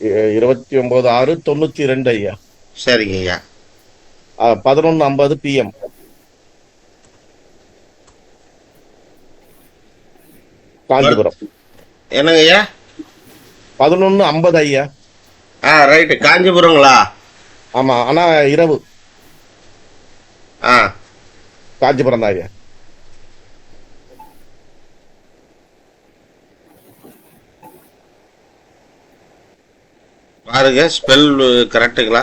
29/6/92 ஐயா. சரிங்க ஐயா. 11:50 PM. காஞ்சிபுரம். என்னங்க ஐயா? 11:50 ஐயா. ரைட்டு. காஞ்சிபுரங்களா? ஆமா, ஆனா இரவு. ஆ காஞ்சிபுரம் தான் ஐயா. பாருங்க, ஸ்பெல் கரெக்டுங்களா?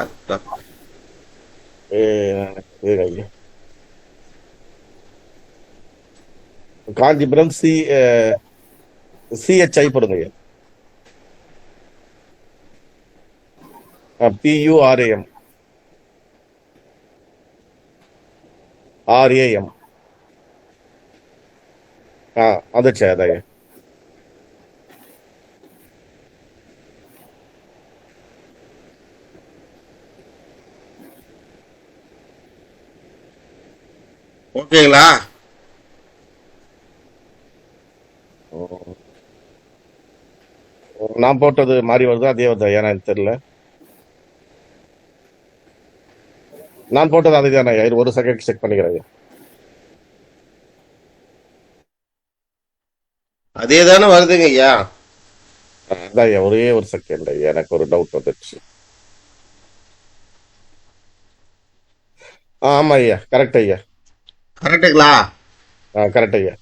ஐயா, காஞ்சிபுரம் CHI போடுங்க ஐயா. PURAM RAM. வந்துச்சு அதான் ஐயா. ஓகேங்களா? நான் போட்டது மாறி வருதா அதே வருதா? ஏன்னா எனக்கு தெரியல. நான் போட்டது அதுதானே ஐயா. ஒரு செகண்ட் செக் பண்ணிக்கிறேன் ஐயா. அதே தானே வருதுங்க ஐயா. அதான் ஐயா, ஒரே ஒரு செகண்ட் ஐயா, எனக்கு ஒரு டவுட் வந்துடுச்சு. ஆமா ஐயா, கரெக்ட் ஐயா. கரெக்டுங்களா? கரெக்ட் ஐயா.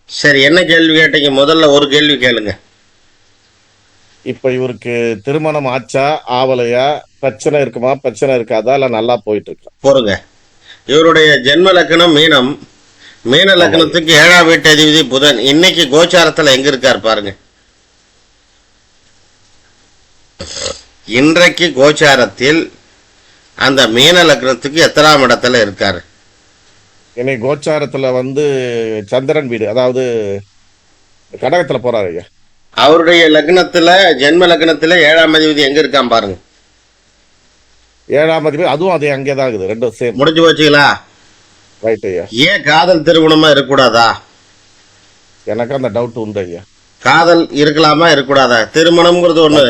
சரி, என்ன கேள்வி கேட்டீங்க? முதல்ல ஒரு கேள்வி கேளுங்க. இப்ப இவருக்கு திருமணம் ஆச்சா ஆவலையா, பிரச்சனை இருக்குமா பிரச்சனை இருக்காதா, இல்ல நல்லா போயிட்டு இருக்கா? போருங்க. இவருடைய ஜென்ம லக்னம் மீனம். மீன லக்னத்துக்கு 7ஆம் வீட்டு அதிபதி புதன். இன்னைக்கு கோச்சாரத்துல எங்க இருக்காரு பாருங்க. இன்றைக்கு கோச்சாரத்தில் அந்த மீன லக்னத்துக்கு எத்தனாம் இடத்துல இருக்காரு? இன்னைக்கு கோச்சாரத்துல சந்திரன் வீடு, அதாவது கடகத்துல போறாரு ஐயா. அவருடைய லக்னத்துல, ஜென்ம லக்னத்துல 7ஆம் அதிபதி எங்க இருக்கான் பாருங்க. 7ஆம் அதிபதி அதுவும் அது அங்கேதான் இருக்குது, ரெண்டும் சேம். முடிஞ்சு போச்சுங்களா? ரைட் ஐயா. ஏன் காதல் திருமணமா இருக்கக்கூடாதா? எனக்கு அந்த டவுட் உண்டு ஐயா. காதல் இருக்கலாமா இருக்கக்கூடாதா? திருமணம்ங்கிறது ஒண்ணு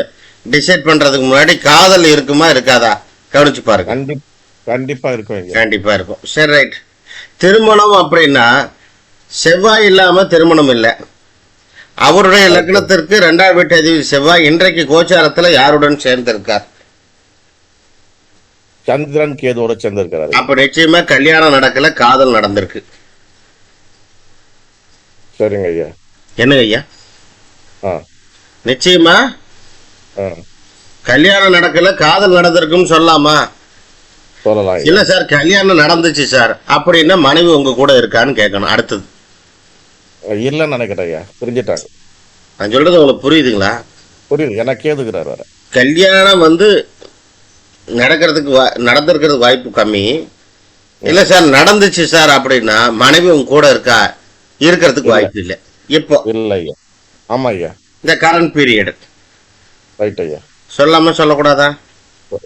டிசைட் பண்றதுக்கு முன்னாடி காதல் இருக்குமா இருக்காதா கவனிச்சு பாருங்க. கண்டிப்பா இருக்கும் ஐயா. கண்டிப்பா இருக்கும். சரி, ரைட். திருமணம் அப்படின்னா செவ்வாய் இல்லாம திருமணம் இல்லை. அவருடைய லக்னத்திற்கு 2ஆம் வீட்டு அதிபதி செவ்வாய் இன்றைக்கு கோச்சாரத்துல யாருடன் சேர்ந்திருக்கார்? சந்திரன் கேதோட சேர்ந்திருக்கிறார். அப்ப நிச்சயமா கல்யாணம் நடக்கல, காதல் நடந்திருக்கு. சரிங்க ஐயா. என்னங்க ஐயா? நிச்சயமா கல்யாணம் நடக்கல, காதல் நடந்திருக்குன்னு சொல்லலாமா? சொல்லலாம். இல்ல சார், கல்யாணம் நடந்துச்சு சார் அப்படின்னா மனைவி உங்க கூட இருக்கான்னு கேட்கணும். அடுத்தது இல்லன்னு நினைக்கிறேன் ஐயா. புரிஞ்சுட்டாங்க. நான் சொல்றது உங்களுக்கு புரியுதுங்களா? புரியுது. எனக்கு கேதுக்கிறார் வேற. கல்யாணம் நடந்திருக்கிறதுக்கு வாய்ப்பு கம்மி. இல்ல சார் நடந்துச்சு சார் அப்படின்னா மனைவி உங்க கூட இருக்கிறதுக்கு வாய்ப்பு இல்லை. இப்போ இல்ல ஐயா. ஆமா ஐயா. இந்த கரண்ட் பீரியட். ரைட் ஐயா. சொல்லாம சொல்லக்கூடாதா?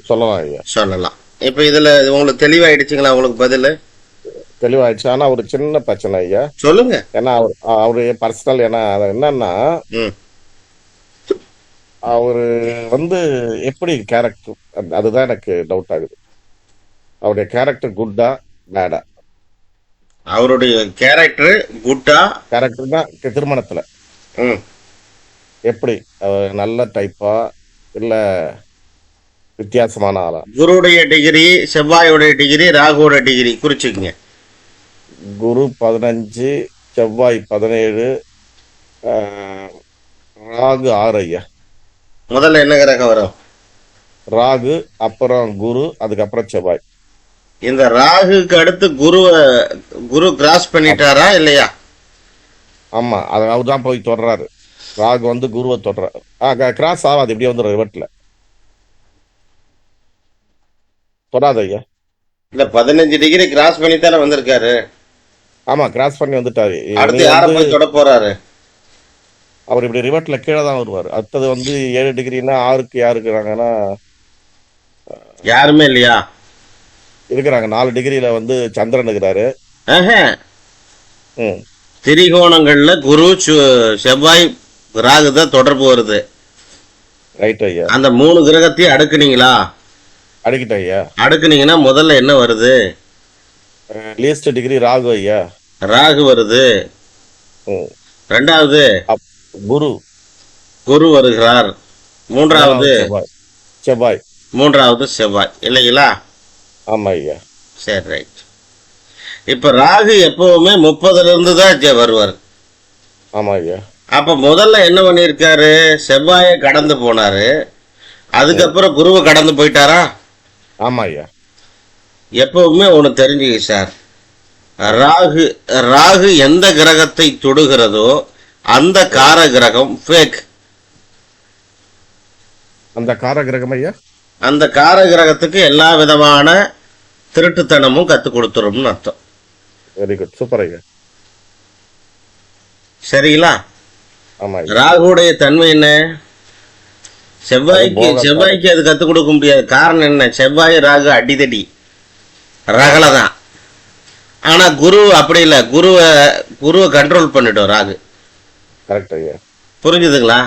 சொல்லலாம் ஐயா. சொல்லலாம். இப்ப இதுல உங்களுக்கு தெளிவாயிடுச்சுங்களா? உங்களுக்கு பதில் தெளிவாயிடுச்சு. ஆனா ஒரு சின்ன பிரச்சனை ஐயா. சொல்லுங்க. ஏன்னா அவரு பர்சனல். ஏன்னா என்னன்னா அவரு எப்படி கேரக்டர், அதுதான் எனக்கு டவுட் ஆகுது. அவருடைய கேரக்டர் குட்டா பேடா? அவருடைய கேரக்டர் குட்டா? கேரக்டர் தான் திருமணத்துல எப்படி நல்ல டைப்பா இல்ல வித்தியாசமான ஆளா? குருடைய டிகிரி, செவ்வாயோட டிகிரி, ராகுவோட டிகிரி குறிச்சுக்குங்க. குரு 15, செவ்வாய் 17, ராகு 6 ஐயா. முதல்ல என்ன கிரகம் வரும்? ராகு, அப்புறம் குரு, அதுக்கப்புறம் செவ்வாய். இந்த ராகுக்கு அடுத்து குரு கிராஸ் பண்ணிட்டாரா இல்லையா? ஆமா, அவர் தான் போய் தொடர்றாரு. ராகு குருவை தொடர்றாரு. கிராஸ் ஆகாது, இப்படி ரிவர்ட்ல தொடாது ஐயா. இல்ல 15 டிகிரி கிராஸ் பண்ணி தானே வந்திருக்காரு. ஆமா, கிராஸ் பண்ணி வந்துட்டாரு. அடுத்து யார போய் தொட போறாரு? அவர் இப்படி ரிவர்ட்ல கீழே தான் வருவாரு. அடுத்தது 7 டிகிரினா 6க்கு யாரு இருக்கிறாங்கன்னா யாருமே இல்லையா? இருக்கிறாங்க. 4 டிகிரியில சந்திரன் இருக்கிறாரு. திரிகோணங்கள்ல குரு, செவ்வாய் ராகு தான் தொடர்பு வருது. ரைட் ஐயா. அந்த 3 கிரகத்தையும் அடுக்குனீங்களா? அடிக்கிட்ட ஐயா. அடுக்குனீங்கன்னா முதல்ல என்ன வருது? லீஸ்ட் டிகிரி ராகு ஐயா. ராகு வருது. ம். ரெண்டாவது குரு. குரு வருகிறார். மூன்றாவது செவ்வாய். மூன்றாவது செவ்வாய் இல்லைங்களா? ஆமா ஐயா. சரி, ரைட். இப்ப ராகு எப்பவுமே 30ல இருந்து தான் வருவார். ஆமா ஐயா. அப்ப முதல்ல என்ன பண்ணிருக்காரு? செவ்வாயை கடந்து போனாரு. அதுக்கப்புறம் குருவை கடந்து போயிட்டாரா? ஆமா ஐயா. எப்பவுமே ஒண்ணு தெரிஞ்சுக்க சார், ராகு ராகு எந்த கிரகத்தை தொடுகிறதோ அந்த கார கிரகம் ஃபேக். அந்த கார கிரகம் ஐயா, அந்த கார கிரகத்துக்கு எல்லா விதமான திருட்டுத்தனமும் கத்து கொடுத்துரும்னு அர்த்தம். வெரி குட், சூப்பர் ஐயா. சரிங்களா? ஆமா ஐயா. ராகுடைய தன்மை என்ன? செவ்வாய்க்கு அது கத்து கொடுக்க முடியாது. காரணம் என்ன? செவ்வாய் ராகு அடிதடி ரகலை தான். ஆனா குரு அப்படி இல்லை, குருவை கண்ட்ரோல் பண்ணிட்டோம் ராகு. கரெக்ட் ஐயா. புரிஞ்சுதுங்களா?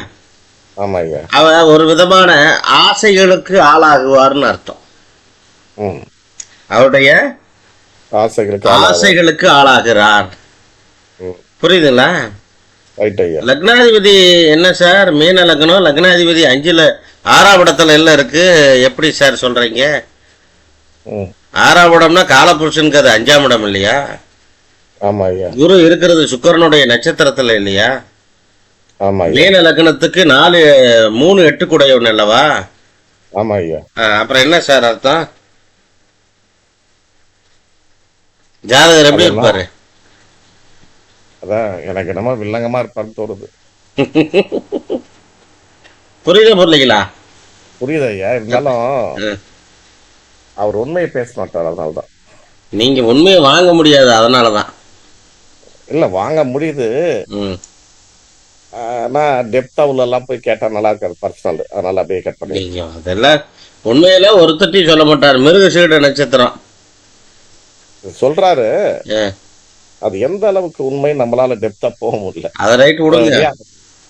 ஆமா ஐயா. அவர் ஒரு விதமான ஆசைகளுக்கு ஆளாகுவார்னு அர்த்தம். அவருடைய ஆசைகளுக்கு ஆளாகிறார். புரியுதுங்களா? ரைட் ஐயா. லக்னாதிபதி என்ன சார்? மீன லக்னம், லக்னாதிபதி 5ல 6ஆம் இடத்துல எல்லாம் இருக்கு. எப்படி சார் சொல்றீங்க? 6ஆம் இடம்னா காலபுருஷனுக்கு அது 5ஆம் இடம் இல்லையா? ஆமா ஐயா. குரு இருக்கிறது சுக்கிரனுடைய நட்சத்திரத்துல இல்லையா? ஆமா ஐயா. மீன லக்னத்துக்கு 3 8 கூடையவன் அல்லவா? ஆமா ஐயா. அப்புறம் என்ன சார் அர்த்தம்? ஜாதகர் எப்படி இருப்பாரு? அதான் எனக்கு நம்ம வில்லங்கமா இருப்பான்னு தோணுது. புரியலீங்களா? புரியுது ஐயா. இருந்தாலும் அவர் உண்மையை பேச மாட்டார், அதனாலதான். நீங்க உண்மையை வாங்க முடியாது, அதனாலதான். இல்ல, வாங்க முடியுது. ஆனா டெப்தா உள்ள எல்லாம் போய் கேட்டா நல்லா இருக்காது, பர்சனல். அதனால அப்படியே கட் பண்ணி. அதெல்லாம் உண்மையில ஒருத்தட்டி சொல்ல மாட்டார். மிருகசீட நட்சத்திரம் சொல்றாரு. அது எந்த அளவுக்கு உண்மை நம்மளால டெப்தா போக முடியல. அத ரைட் விடுங்க.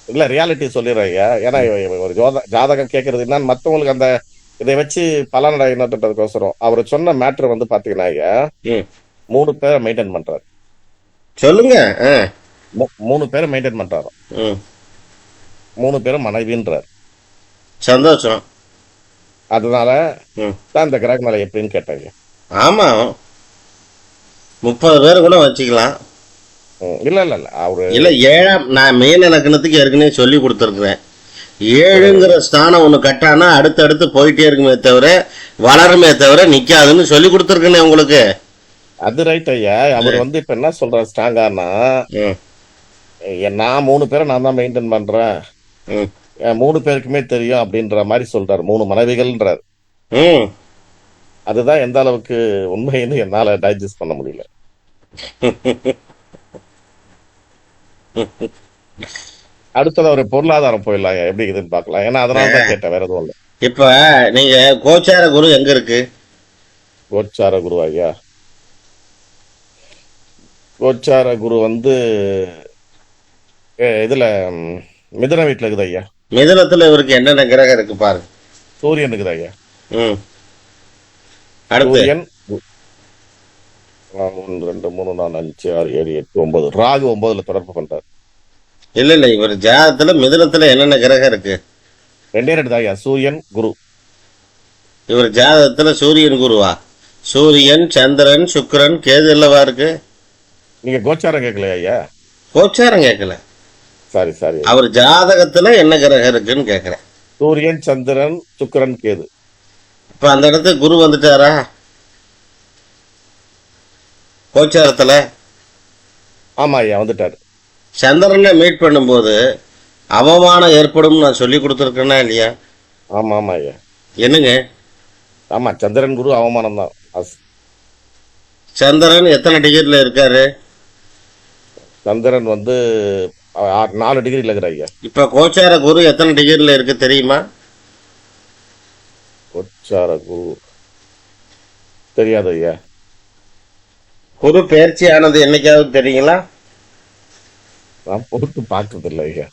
இல்ல, ரியாலிட்டி சொல்லிடுறேன் ஐயா. ஏன்னா ஒரு ஜாதகம் கேட்கறது என்னன்னு மத்தவங்களுக்கு அந்த இதை வச்சு பலனடைனதுக்கோசரம் அவர் சொன்ன மேட்ரு வந்து பாத்தீங்கன்னா ஐயா, 3 பேரை மெயின்டைன் பண்றாரு. சொல்லுங்க. 3 பேரை மெயின்டைன் பண்றாரு. 3 பேரும் மனைவின்றார். சந்தோஷம். அதனால தான் இந்த கிரக மேல எப்படின்னு கேட்டாங்க. ஆமா, 30 பேர் கூட வச்சுக்கலாம். இல்ல இல்ல இல்ல அவரு இல்ல 7ஆம், நான் மீன லக்னத்துக்கு ஏற்கனவே சொல்லி கொடுத்துருக்குறேன். 7ங்கிற ஸ்தானம் ஒண்ணு கட்டானா அடுத்தடுத்து போயிட்டே இருக்குமே தவிர வளருமே தவிர நிக்காதுன்னு சொல்லி கொடுத்துருக்கேன் உங்களுக்கு. அது ரைட் ஐயா. அவர் வந்து இப்ப என்ன சொல்றாரு ஸ்ட்ராங்கானா, நான் 3 பேரை நான் தான் மெயின்டைன் பண்றேன், 3 பேருக்குமே தெரியும் அப்படின்ற மாதிரி சொல்றாரு. 3 மனைவிகள்ன்றாரு. அதுதான் எந்த அளவுக்கு உண்மைன்னு என்னால டைஜஸ்ட் பண்ண முடியல. அடுத்தது ஒரு பொருளாதாரம் போயிடலாம், எப்படி இருக்குதுன்னு பாக்கலாம். ஏன்னா அதனால தான் கேட்டேன், வேற எதுவும் இல்லை. இப்ப நீங்க கோச்சார குரு எங்க இருக்கு? கோச்சார குரு ஐயா, கோச்சார குரு வந்து இதுல மிதுன வீட்டுல இருக்குது ஐயா. மிதுனத்துல இவருக்கு என்னென்ன கிரகம் இருக்கு பாரு. சூரியன் இருக்குது ஐயா. சூரியன் 1 2 3 4 5 6 7 8 9 ராகு 9ல தொடர்பு பண்றாரு. இல்ல இவர் ஜாதத்துல மிதுனத்துல என்னென்ன கிரகம் இருக்கு? 2 தான் ஐயா, சூரியன் குரு. இவர் ஜாதகத்துல சூரியன் குருவா? சூரியன் சந்திரன் சுக்கிரன் கேது இல்லவா இருக்கு? நீங்க கோச்சாரம் கேட்கல ஐயா? கோச்சாரம் கேட்கல. Sorry sorry. அவர் ஜாதகத்துல என்ன கிரகம் இருக்குன்னு கேக்குறேன். சூரியன் சந்திரன் சுக்கிரன் கேது. இப்ப அந்த இடத்துக்கு குரு வந்துட்டாரா கோச்சாரத்துல? ஆமா ஐயா, வந்துட்டாரு. சந்திரனை மீட் பண்ணும்போது அவமானம் ஏற்படும் நான் சொல்லி கொடுத்துருக்கேன்னா இல்லையா? ஆமா ஆமா ஐயா. என்னங்க? ஆமா, சந்திரன் குரு அவமானம் தான். சந்திரன் எத்தனை டிகிரில இருக்காரு? சந்திரன் வந்து 4 டிகிரில இருக்கிற ஐயா. இப்ப கோச்சார குரு எத்தனை டிகிரில இருக்கு தெரியுமா? கோச்சார குரு தெரியாது ஐயா. குரு பயிற்சி ஆனது என்னைக்காவது தெரியுங்களா? நான் பொறுத்து பார்த்தது இல்லை ஐயா.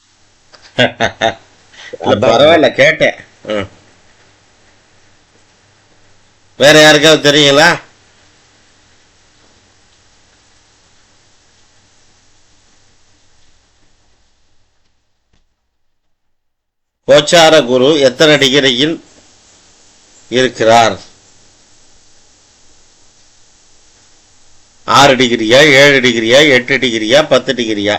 இல்ல, பரவாயில்ல, கேட்டேன். வேற யாருக்காவது தெரியுங்களா? கோச்சார குரு எத்தனை டிகிரியில் இருக்கிறார்? 6 டிகிரியா, 7 டிகிரியா, 8 டிகிரியா, 10 டிகிரியா?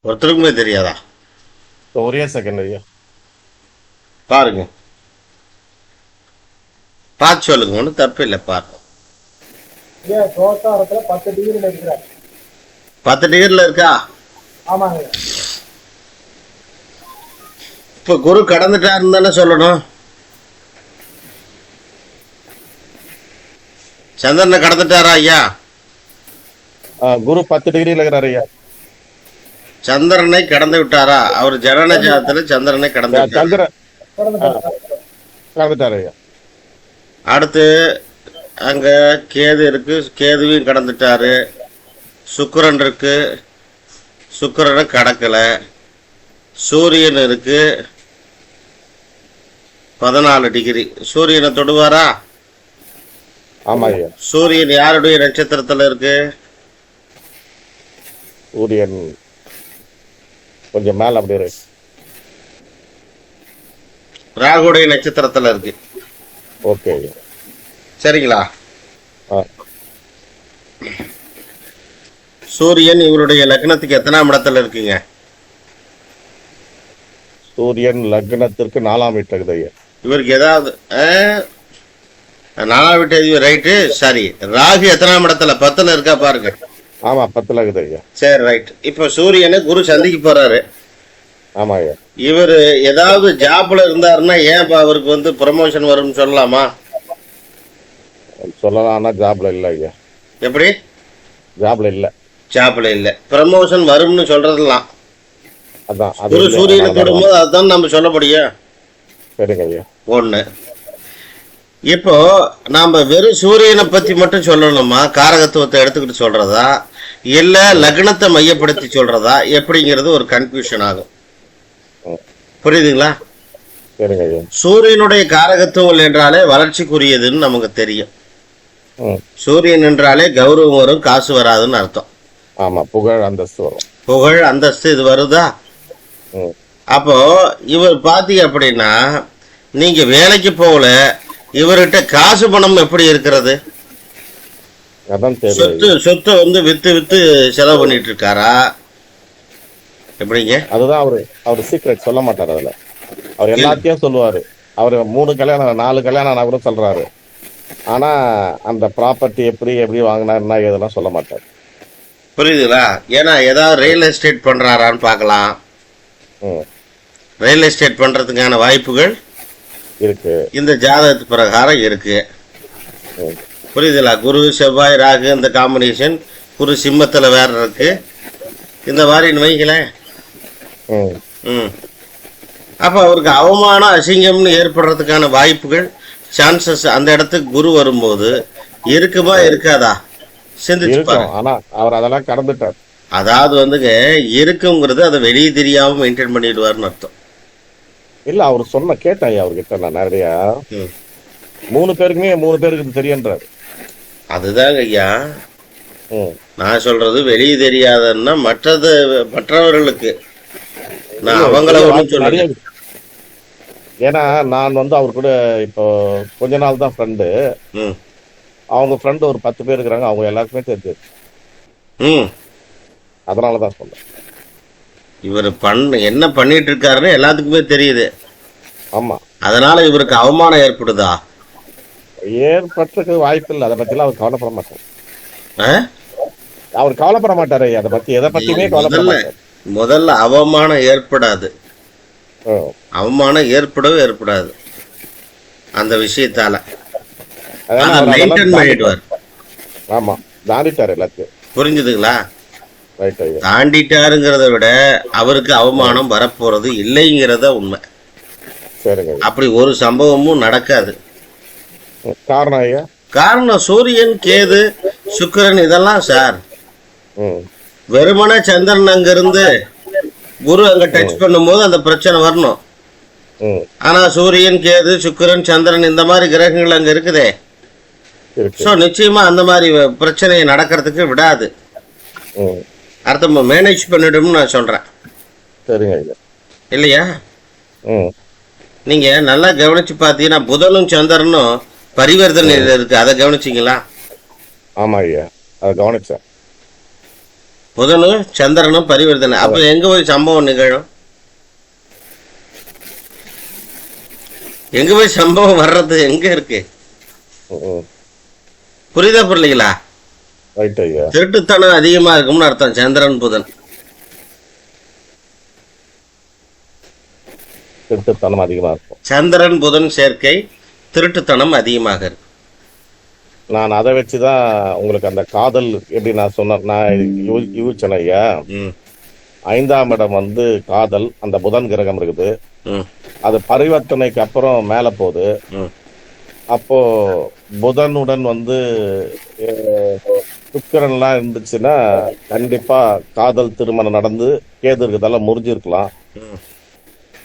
ஒருத்தருக்குமே தெரியாதா? ஒரே செகண்ட் ஐயா, பாருங்க, பார்த்து சொல்லுங்க, ஒன்றும் தப்பு இல்லை. பாருங்க, கோச்சாரத்துல 10 டிகிரில இருக்கிறார். 10 டிகிரில இருக்கா? ஆமாங்க. இப்ப குரு கடந்துட்டாருன்னு தானே சொல்லணும். சந்திரனை கடந்துட்டாரா ஐயா? குரு 10 டிகிரில இருக்கிறார் ஐயா. சந்திரனை கடந்து விட்டாரா? அவர் ஜனன ஜாதத்துல சந்திரனை கடந்து விட்டாரா? சந்திரன் கடந்துட்டார் ஐயா. அடுத்து அங்க கேது இருக்கு, கேதுவையும் கடந்துட்டாரு. சுக்கிரன் இருக்கு, சுக்கிரனை கடக்கல. சூரியன் இருக்கு 14 டிகிரி. சூரியனை தொடுவாரா? ஆமா ஐயா. சூரியன் யாருடைய நட்சத்திரத்துல இருக்கு? சூரியன் கொஞ்சம் மேல அப்படி இருக்கு. ராகுடைய நட்சத்திரத்துல இருக்கு. ஓகே ஐயா. சரிங்களா? ஆ. சூரியன் இவருடைய லக்னத்துக்கு எத்தனாம் இடத்துல இருக்குங்க? சூரியன் லக்னத்திற்கு 4ஆம் வீட்டு இருக்குது ஐயா. இவருக்கு ஏதாவது 4ஆம் வீட்டு ரைட்டு. சரி, ராகு எத்தனாம் இடத்துல? 10ல இருக்கா பாருங்க. ஆமா 10ல இருக்குது ஐயா. சரி, ரைட். இப்ப சூரியனை குரு சந்திக்க போறாரு. ஆமா ஐயா. இவர் ஏதாவது ஜாப்ல இருந்தாருன்னா ஏன் இப்ப அவருக்கு வந்து ப்ரமோஷன் வரும்னு சொல்லலாமா? சொல்லலாம், ஆனா ஜாப்ல இல்ல ஐயா. எப்படி? ஜாப்ல இல்ல. ஜாப்ல இல்ல, ப்ரமோஷன் வரும்னு சொல்றதெல்லாம். அதான் குரு அது சூரியனை தொடும்போது அதுதான் நம்ம சொல்ல முடியும். சரிங்க ஐயா. ஒண்ணு. இப்போ நாம வெறும் சூரியனை பத்தி மட்டும் சொல்லணுமா, காரகத்துவத்தை எடுத்துக்கிட்டு சொல்றதா, இல்ல லக்னத்தை மையப்படுத்தி சொல்றதா, எப்படிங்கிறது ஒரு கன்ஃபியூஷன் ஆகும். புரியுதுங்களா? சரிங்க ஐயா. சூரியனுடைய காரகத்துவம் என்றாலே வளர்ச்சிக்குரியதுன்னு நமக்கு தெரியும். சூரியன் என்றாலே கௌரவம் வரும், காசு வராதுன்னு அர்த்தம். ஆமா, புகழ் அந்தஸ்து வரும். புகழ் அந்தஸ்து இது வருதா? அப்போ இவர் பாத்தீங்க அப்படின்னா, நீங்க வேலைக்கு போகல, இவர்கிட்ட காசு பணம் எப்படி இருக்கிறது? சொத்து வந்து வித்து வித்து செலவு பண்ணிட்டு இருக்காரா? எப்படிங்க? அதுதான் அவரு சீக்ரெட் சொல்ல மாட்டாரு. அதுல அவர் எல்லாத்தையும் சொல்லுவாரு. அவரு 3 கல்யாணம் 4 கல்யாணம் ஆனா கூட சொல்றாரு. ஆனா அந்த ப்ராப்பர்ட்டி எப்படி எப்படி வாங்கினாருன்னா இதெல்லாம் சொல்ல மாட்டாரு. புரியுதுங்களா? ஏன்னா ஏதாவது ரியல் எஸ்டேட் பண்றாரான்னு பார்க்கலாம். ரியல் எஸ்டேட் பண்றதுக்கான வாய்ப்புகள் இருக்கு, இந்த ஜாதகத்து பிரகாரம் இருக்கு. புரியுதுங்களா? குரு செவ்வாய் ராகு இந்த காம்பினேஷன், குரு சிம்மத்துல வேற இருக்கு. இந்த மாதிரி வைங்களேன். அப்ப அவருக்கு அவமானம் அசிங்கம்னு ஏற்படுறதுக்கான வாய்ப்புகள், சான்சஸ் அந்த இடத்துக்கு குரு வரும்போது இருக்குமா இருக்காதா? சிந்திச்சு பாருங்க. ஆனா அவர் அதெல்லாம் கடந்துட்டார். அதாவது வந்துங்க இருக்குங்கிறது அதை வெளியே தெரியாம மெயின்டைன் பண்ணிடுவார்னு அர்த்தம். இல்ல, அவர் சொன்ன கேட்டேன் ஐயா அவர்கிட்ட நான் நிறைய. 3 பேருக்கு தெரியுன்றாரு. அதுதாங்க ஐயா நான் சொல்றது. வெளியே தெரியாதன்னா மற்றவர்களுக்கு நான் அவங்கள ஒன்றும் சொல்றேன். ஏன்னா நான் வந்து அவர் கூட இப்போ கொஞ்ச நாள் தான் ஃப்ரெண்டு. அவங்க ஃப்ரெண்டு ஒரு 10 பேர் இருக்கிறாங்க. அவங்க எல்லாருக்குமே தெரிஞ்சது. அதனாலதான் சொல்றேன். இவர் என்ன பண்ணிட்டு இருக்காருன்னு எல்லாத்துக்குமே தெரியுது. ஆமா, அதனால இவருக்கு அவமானம் ஏற்படுதா? ஏற்பட்டிருக்கு வாய்ப்பு இல்லை. அதை பத்திலாம் அவர் கவலைப்பட மாட்டார். அவர் கவலைப்பட மாட்டாரு. அதை பத்தி எதை பத்தியுமே கவலைப்பட மாட்டார். முதல்ல அவமானம் ஏற்படாது. அவமானம் ஏற்படாது அந்த விஷயத்தால. ஆமா, தாண்டிட்டாரு எல்லாத்தையும். புரிஞ்சுதுங்களா? ரைட் ஐயா. தாண்டிட்டாருங்கிறத விட அவருக்கு அவமானம் வரப்போறது இல்லைங்கிறத உண்மை. சரிங்க ஐயா. அப்படி ஒரு சம்பவமும் நடக்காது. காரணம் ஐயா? காரணம் சூரியன், கேது, சுக்கிரன் இதெல்லாம் சார். ம். வெறுமனே சந்திரன் அங்க இருந்து குரு அங்க டச் பண்ணும்போது அந்த பிரச்சனை வரணும். ம். ஆனா சூரியன், கேது, சுக்கிரன், சந்திரன் இந்த மாதிரி கிரகங்கள் அங்க இருக்குதே. இருக்கு. சோ நிச்சயமா அந்த மாதிரி பிரச்சனையை நடக்கிறதுக்கு விடாது. ம். அர்த்தமா மேனேஜ் பண்ணிடும்னு நான் சொல்றேன். சரிங்க ஐயா. இல்லையா? ம். நீங்க நல்லா கவனிச்சு பாத்தீங்கன்னா புதனும் சந்திரனும் பரிவர்த்தனையில இருக்கு. அதை கவனிச்சீங்களா? ஆமா ஐயா, அதை கவனிச்சேன். புதனும் சந்திரனும் பரிவர்த்தனை. அப்ப எங்க போய் சம்பவம் நிகழும்? எங்க போய் சம்பவம் வர்றது எங்க இருக்கு? ம். புரியுதா புரியலீங்களா? ரைட் ஐயா. திருட்டுத்தனம் அதிகமா இருக்கும்னு அர்த்தம். சந்திரன் புதன் திருட்டுத்தனம் அதிகமா இருக்கும். சந்திரன் புதன் சேர்க்கை திருட்டுத்தனம் அதிகமாக இருக்கு. நான் அதை வச்சுதான் உங்களுக்கு அந்த காதல் எப்படி நான் சொன்ன நான் யூகிச்சேன் ஐயா. ம், 5ஆம் இடம் வந்து காதல், அந்த புதன் கிரகம் இருக்குது. ம், அது பரிவர்த்தனைக்கு அப்புறம் மேல போகுது. ம், அப்போ புதனுடன் வந்து சுக்கிரன்லாம் இருந்துச்சுன்னா கண்டிப்பா காதல் திருமணம் நடந்து கேது இருக்கிறதெல்லாம் முறிஞ்சிருக்கலாம் ம்,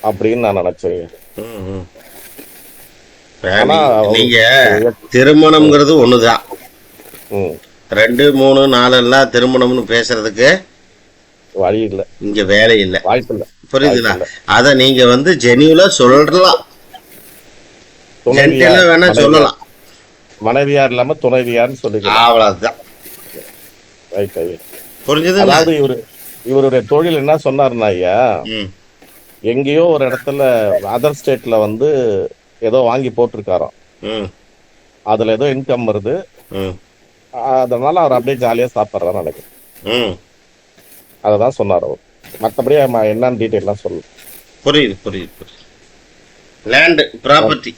அப்படின்னு நான் நினைச்சேன். ம், ம். ஆனா நீங்க திருமணம்ங்கிறது ஒண்ணுதான். ம், 2, 3, 4 எல்லாம் திருமணம்னு பேசுறதுக்கு வழி இல்லை, இங்க வேலை இல்லை. வாய்ப்பு இல்லை. புரியுதுங்களா? அத நீங்க வந்து ஜெனியூலா சொல்லலாம், ஜென்டிலா வேணா சொல்லலாம். மனைவியார் இல்லாம துணைவியார்னு சொல்லிக்கலாம். அவ்வளவுதான். ரைட் ஐயா. புரிஞ்சுதுங்களா? அதாவது இவருடைய தொழில் என்ன சொன்னாருன்னா ஐயா, ம், எங்கேயோ ஒரு இடத்துல அதர் ஸ்டேட்ல வந்து ஏதோ வாங்கி போட்டிருக்காராம். ம், அதுல ஏதோ இன்கம் வருது. ம், அதனால அவர் அப்படியே ஜாலியா சாப்பிட்றாரு நினைக்கிறேன். ம். அததான் சொன்னார் அவர். மற்றபடி என்னன்னு டீட்டெயிலாம் சொல்லு. புரியுது புரியுது புரியுது. லேண்ட் ப்ராப்பர்ட்டி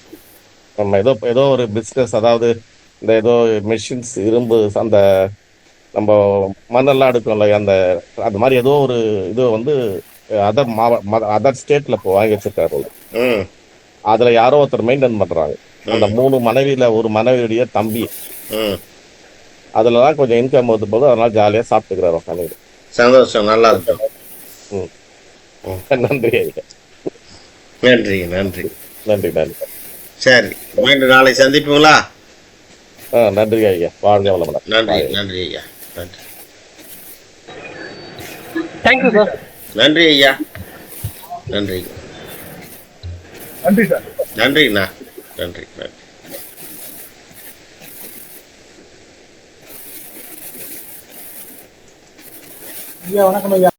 நம்ம ஏதோ ஒரு பிசினஸ், அதாவது இந்த ஏதோ மெஷின்ஸ், இரும்பு, அந்த நம்ம மண்ணெல்லாம் எடுக்கிறோம்ல, அந்த மாதிரி ஏதோ ஒரு இது வந்து அதர் ஸ்டேட்ல இப்போ வாங்கி வச்சிருக்காரு. ம், அதுல யாரோ ஒருத்தர் மெயின்டைன் பண்றாங்க. அந்த 3 மனைவியில ஒரு மனைவியுடைய தம்பி. ம். அதுலதான் கொஞ்சம் இன்கம் வருது போது, அதனால ஜாலியா சாப்பிட்டுக்கிறாரு உட்காந்து. சந்தோஷம், நல்லா இருக்கும். நன்றி ஐயா. நன்றி நன்றி நன்றி நன்றி. சரி, மீண்டும் நாளை சந்திப்புங்களா? நன்றி ஐயா. வாழ்க வளமுடன். நன்றி நன்றி ஐயா. நன்றி தேங்க்யூ சார். நன்றி ஐயா. நன்றி நன்றி சார். நன்றிண்ணா. நன்றி நன்றி. ஐயா வணக்கம் ஐயா.